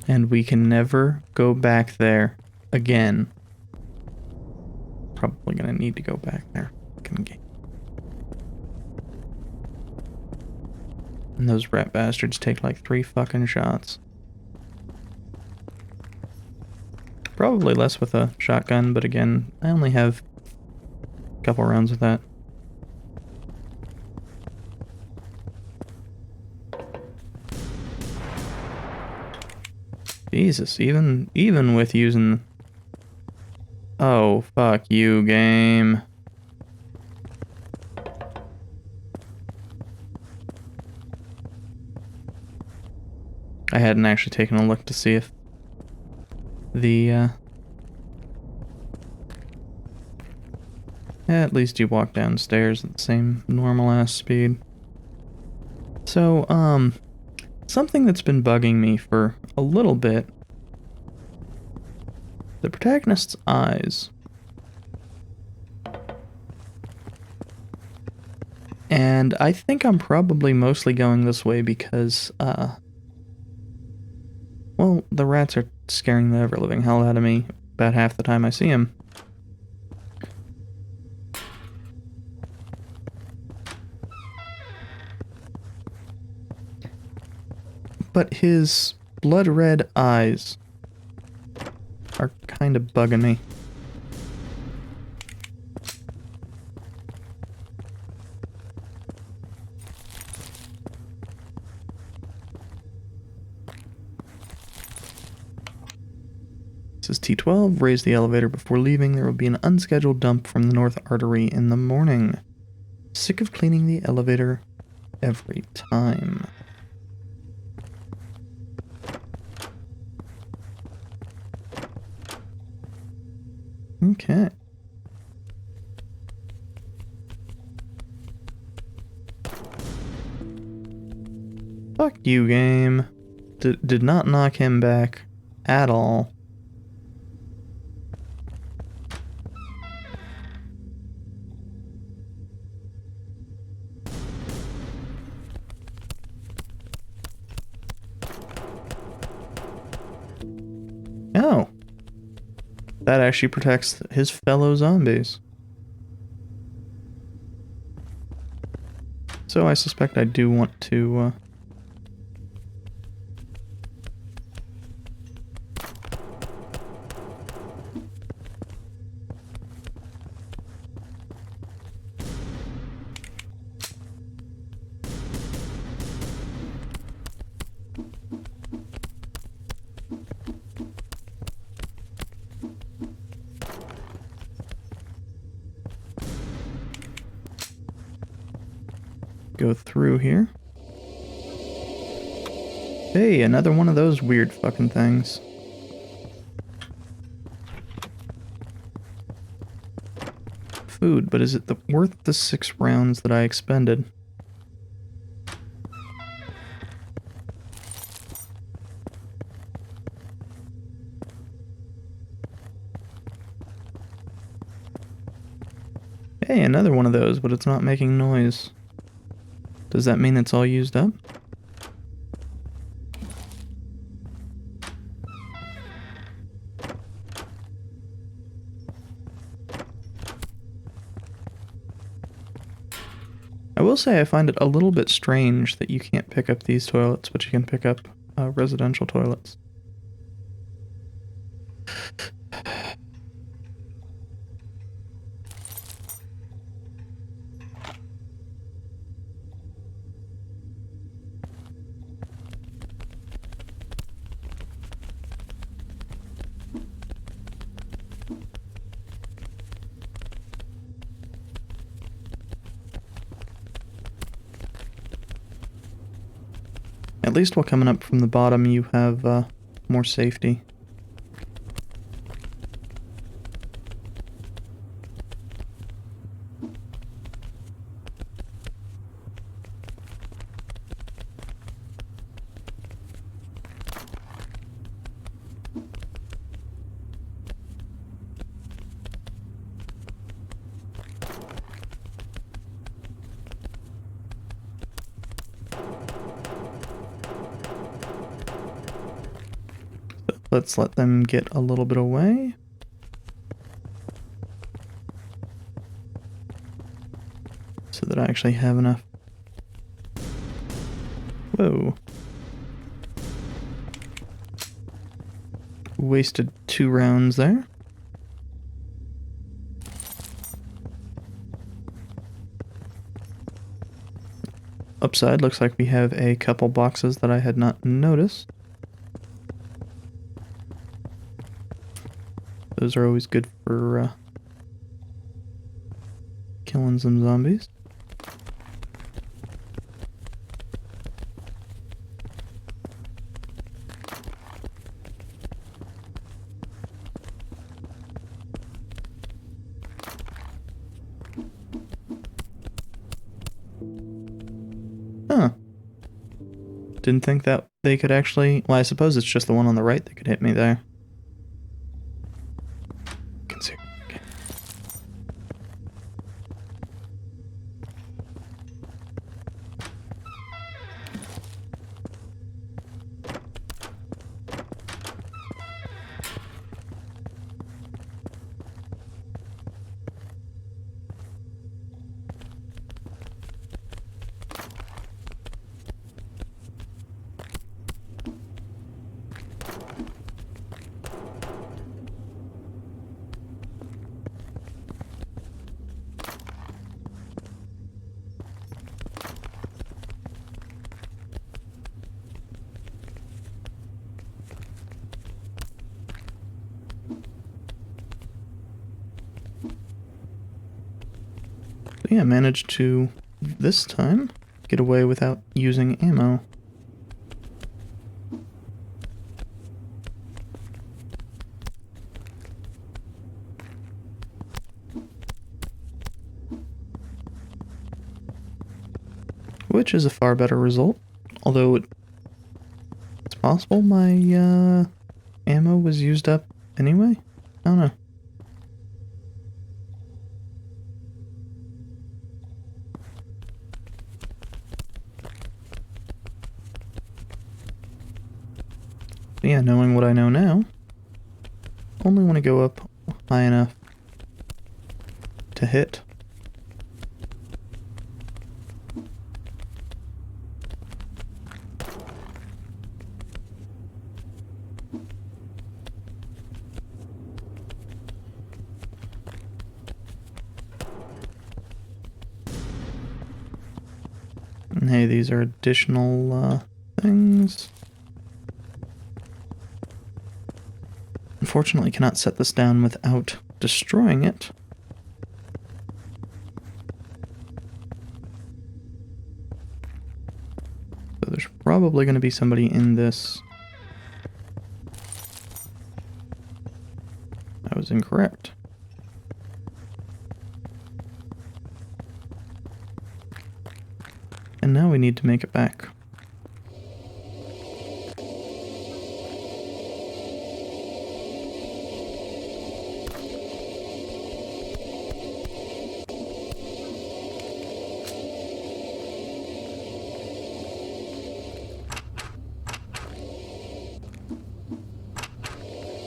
And we can never go back there again. Probably gonna need to go back there. Fucking game. And those rat bastards take like 3 fucking shots. Probably less with a shotgun, but again, I only have a couple rounds with that. Jesus, even with using... Oh, fuck you, game. I hadn't actually taken a look to see if the, yeah, at least you walk downstairs at the same normal-ass speed. So, something that's been bugging me for a little bit. The protagonist's eyes. And I think I'm probably mostly going this way because, well, the rats are scaring the ever-living hell out of me about half the time I see him. But his blood-red eyes are kind of bugging me. This is T12. Raise the elevator before leaving. There will be an unscheduled dump from the North Artery in the morning. Sick of cleaning the elevator every time. Okay. Fuck you, game. Did not knock him back at all. Oh. That actually protects his fellow zombies. So I suspect I do want to, go through here. Hey, another one of those weird fucking things. Food, but is it worth the 6 rounds that I expended? Hey, another one of those, but it's not making noise. Does that mean it's all used up? I will say I find it a little bit strange that you can't pick up these toilets, but you can pick up residential toilets. At least while coming up from the bottom, you have more safety. Let's let them get a little bit away. So that I actually have enough. Whoa. Wasted 2 rounds there. Upside, looks like we have a couple boxes that I had not noticed. Those are always good for killing some zombies. Huh. Didn't think that they could actually... Well, I suppose it's just the one on the right that could hit me there. Okay. Yeah, managed to, this time, get away without using ammo. Which is a far better result, although it's possible my ammo was used up anyway? I don't know. But yeah, knowing what I know now, only want to go up high enough to hit. And hey, these are additional things. Unfortunately, cannot set this down without destroying it. So there's probably going to be somebody in this. I was incorrect. And now we need to make it back.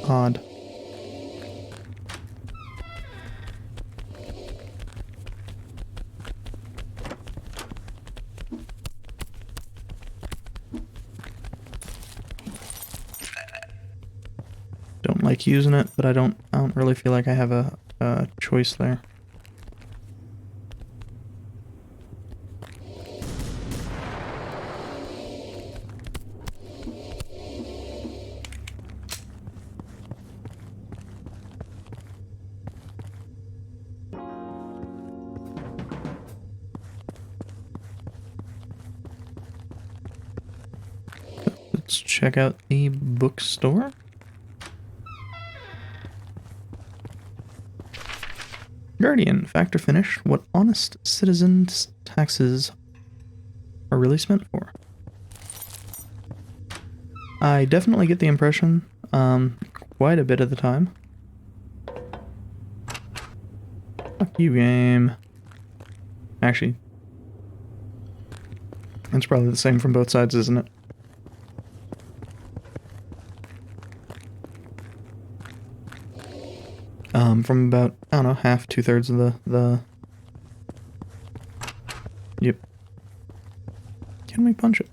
Odd. Don't like using it, but I don't really feel like I have a choice there. Let's check out the bookstore. Guardian, fact or finish, what honest citizens' taxes are really spent for. I definitely get the impression, quite a bit of the time. Fuck you, game. Actually, it's probably the same from both sides, isn't it? From about, I don't know, half, 2/3 of the... Yep. Can we punch it?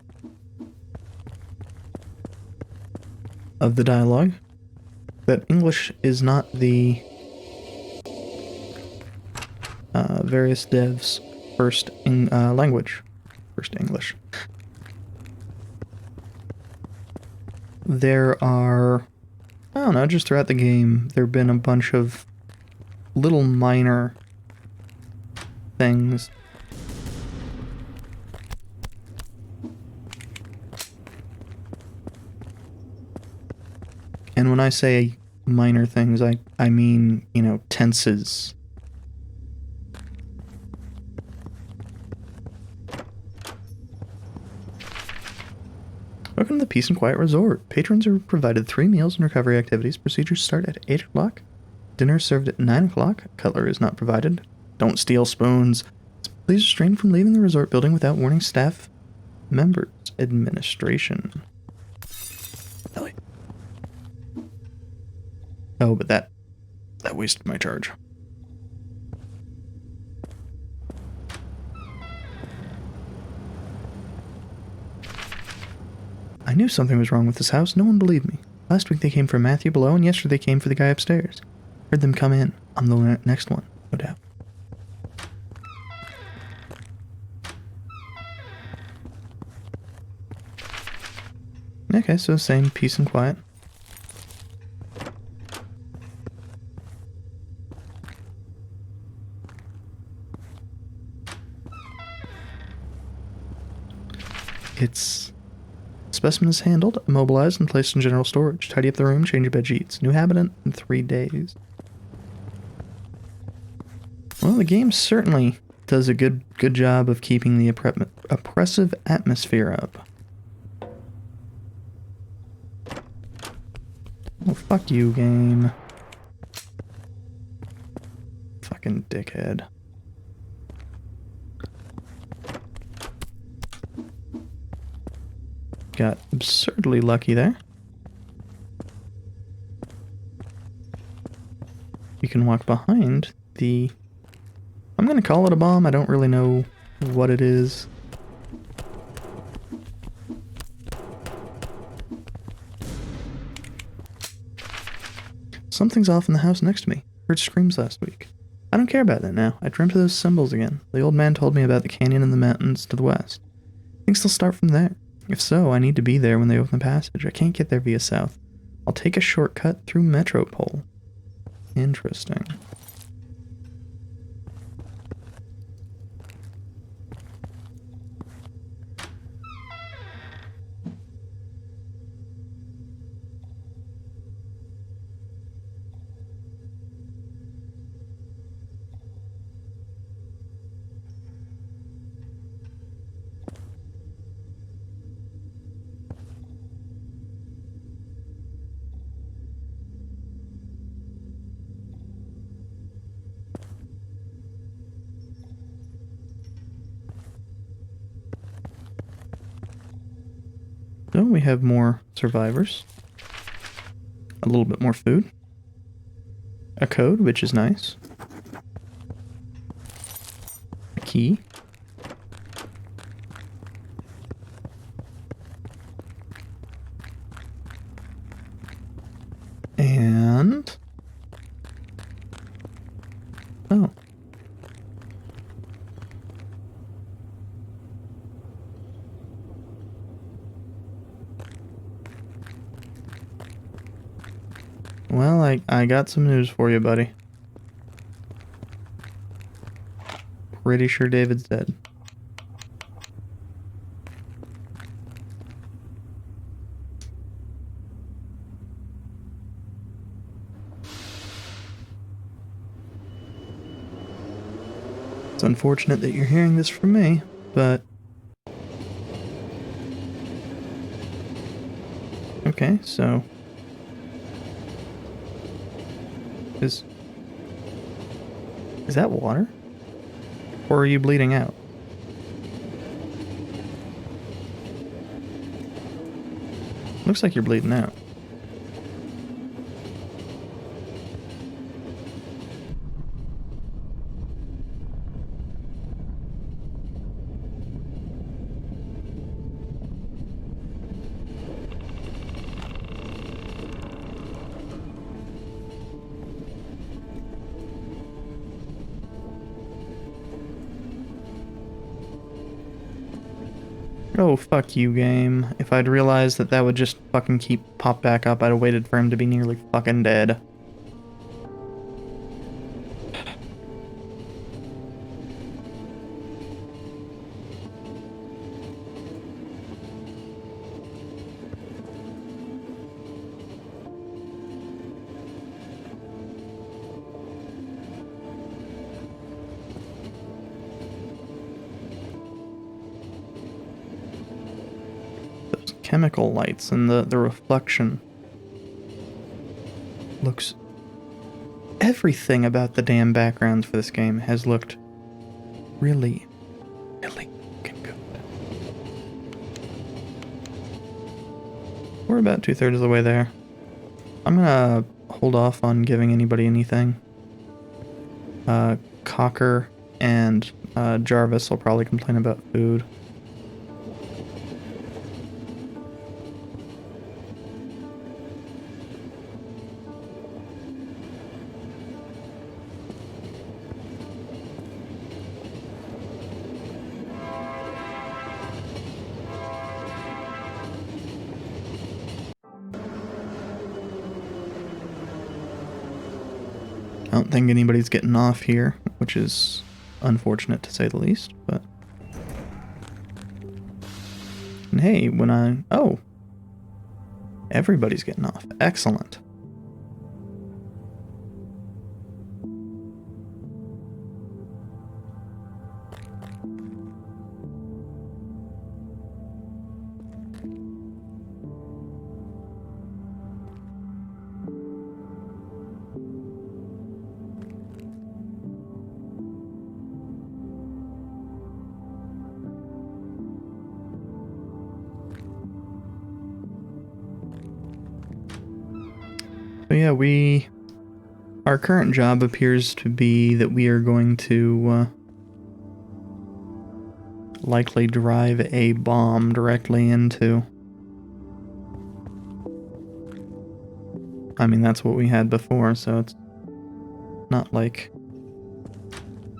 Of the dialogue. That English is not the various devs' first language. First English. There are, I don't know, just throughout the game, there have been a bunch of little minor things. And when I say minor things, I mean, you know, tenses. Welcome to the Peace and Quiet Resort. Patrons are provided 3 meals and recovery activities. Procedures start at 8 o'clock. Dinner is served at 9 o'clock. Cutlery is not provided. Don't steal spoons. Please restrain from leaving the resort building without warning staff members. Administration. Ellie. Oh, but that wasted my charge. I knew something was wrong with this house. No one believed me. Last week they came for Matthew below, and yesterday they came for the guy upstairs. Heard them come in. I'm the next one, no doubt. Okay, so same peace and quiet. It's... Specimen is handled, immobilized, and placed in general storage. Tidy up the room, change bed sheets. New habitant in 3 days. Well, the game certainly does a good job of keeping the oppressive atmosphere up. Oh, fuck you, game. Fucking dickhead. Got absurdly lucky there. You can walk behind the... I'm gonna call it a bomb. I don't really know what it is. Something's off in the house next to me. Heard screams last week. I don't care about that now. I dreamt of those symbols again. The old man told me about the canyon and the mountains to the west. Things will start from there. If so, I need to be there when they open the passage. I can't get there via south. I'll take a shortcut through Metropole. Interesting. So we have more survivors. A little bit more food. A code, which is nice. A key. And... oh. Well, I got some news for you, buddy. Pretty sure David's dead. It's unfortunate that you're hearing this from me, but... okay, so... Is that water? Or are you bleeding out? Looks like you're bleeding out. Oh, fuck you, game. If I'd realized that that would just fucking keep pop back up, I'd have waited for him to be nearly fucking dead. Chemical lights and the reflection looks... Everything about the damn backgrounds for this game has looked really, really fucking good. We're about 2/3 of the way there. I'm gonna hold off on giving anybody anything. Cocker and Jarvis will probably complain about food. I don't think anybody's getting off here, which is unfortunate to say the least, but... And hey, when I... Oh! Everybody's getting off. Excellent. So yeah, our current job appears to be that we are going to likely drive a bomb directly into... I mean, that's what we had before, so it's not like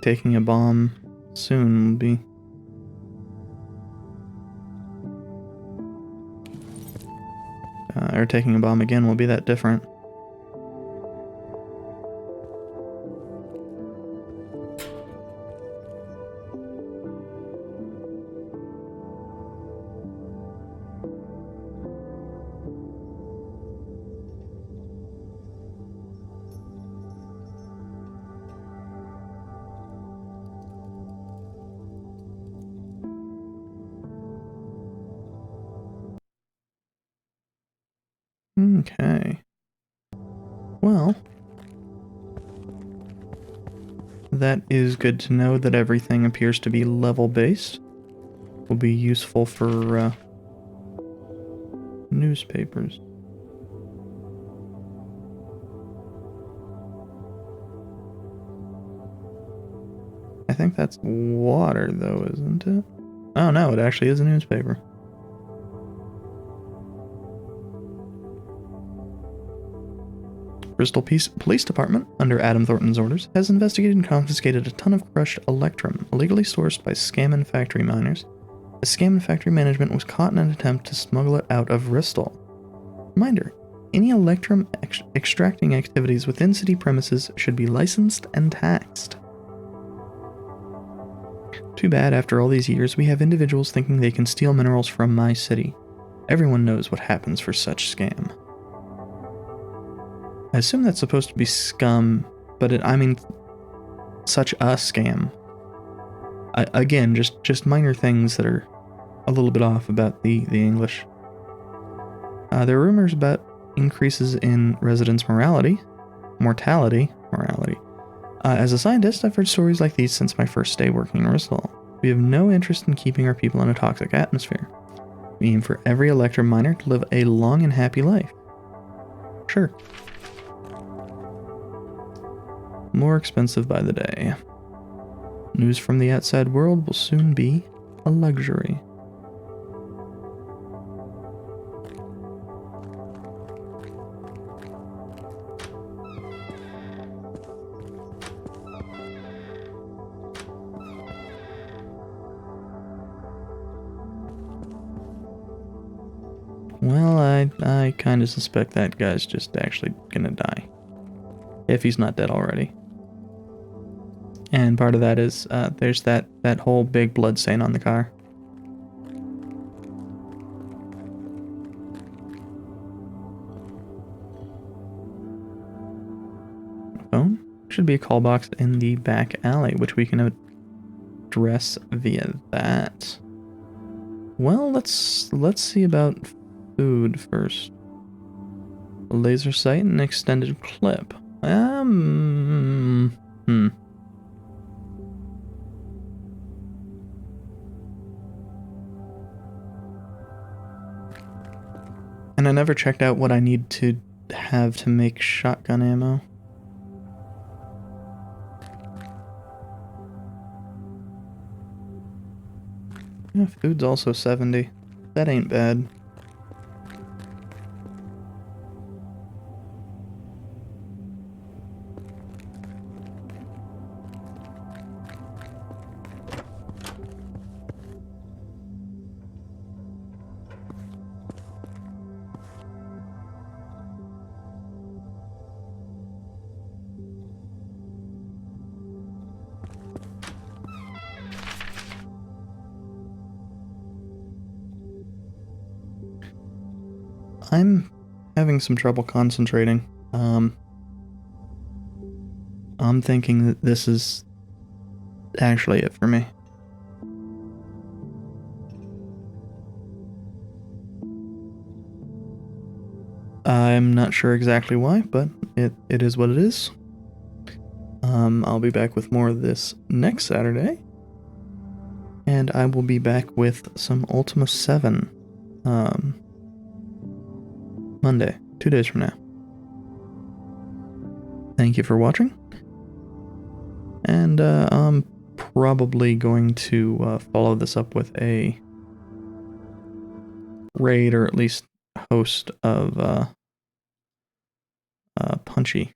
taking a bomb soon will be... or taking a bomb again will be that different. Okay. Well, that is good to know that everything appears to be level-based. Will be useful for newspapers. I think that's water, though, isn't it? Oh no, it actually is a newspaper. Bristol Police Department, under Adam Thornton's orders, has investigated and confiscated a ton of crushed electrum illegally sourced by Scammon factory miners. As Scammon factory management was caught in an attempt to smuggle it out of Bristol. Reminder, any electrum extracting activities within city premises should be licensed and taxed. Too bad, after all these years, we have individuals thinking they can steal minerals from my city. Everyone knows what happens for such scam. I assume that's supposed to be scum, but I mean, such a scam. Again, just minor things that are a little bit off about the English. There are rumors about increases in residents' mortality. As a scientist, I've heard stories like these since my first day working in Bristol. We have no interest in keeping our people in a toxic atmosphere. We aim for every electrum miner to live a long and happy life. Sure. More expensive by the day. News from the outside world will soon be a luxury. Well, I kind of suspect that guy's just actually gonna die. If he's not dead already. And part of that is, there's that whole big blood stain on the car. Phone? Should be a call box in the back alley, which we can address via that. Well, let's see about food first. A laser sight and extended clip. And I never checked out what I need to have to make shotgun ammo. Yeah, food's also 70. That ain't bad. I'm having some trouble concentrating. I'm thinking that this is actually it for me. I'm not sure exactly why, but it is what it is. I'll be back with more of this next Saturday. And I will be back with some Ultima 7 Monday, 2 days from now. Thank you for watching. And I'm probably going to follow this up with a raid, or at least host of Punchy.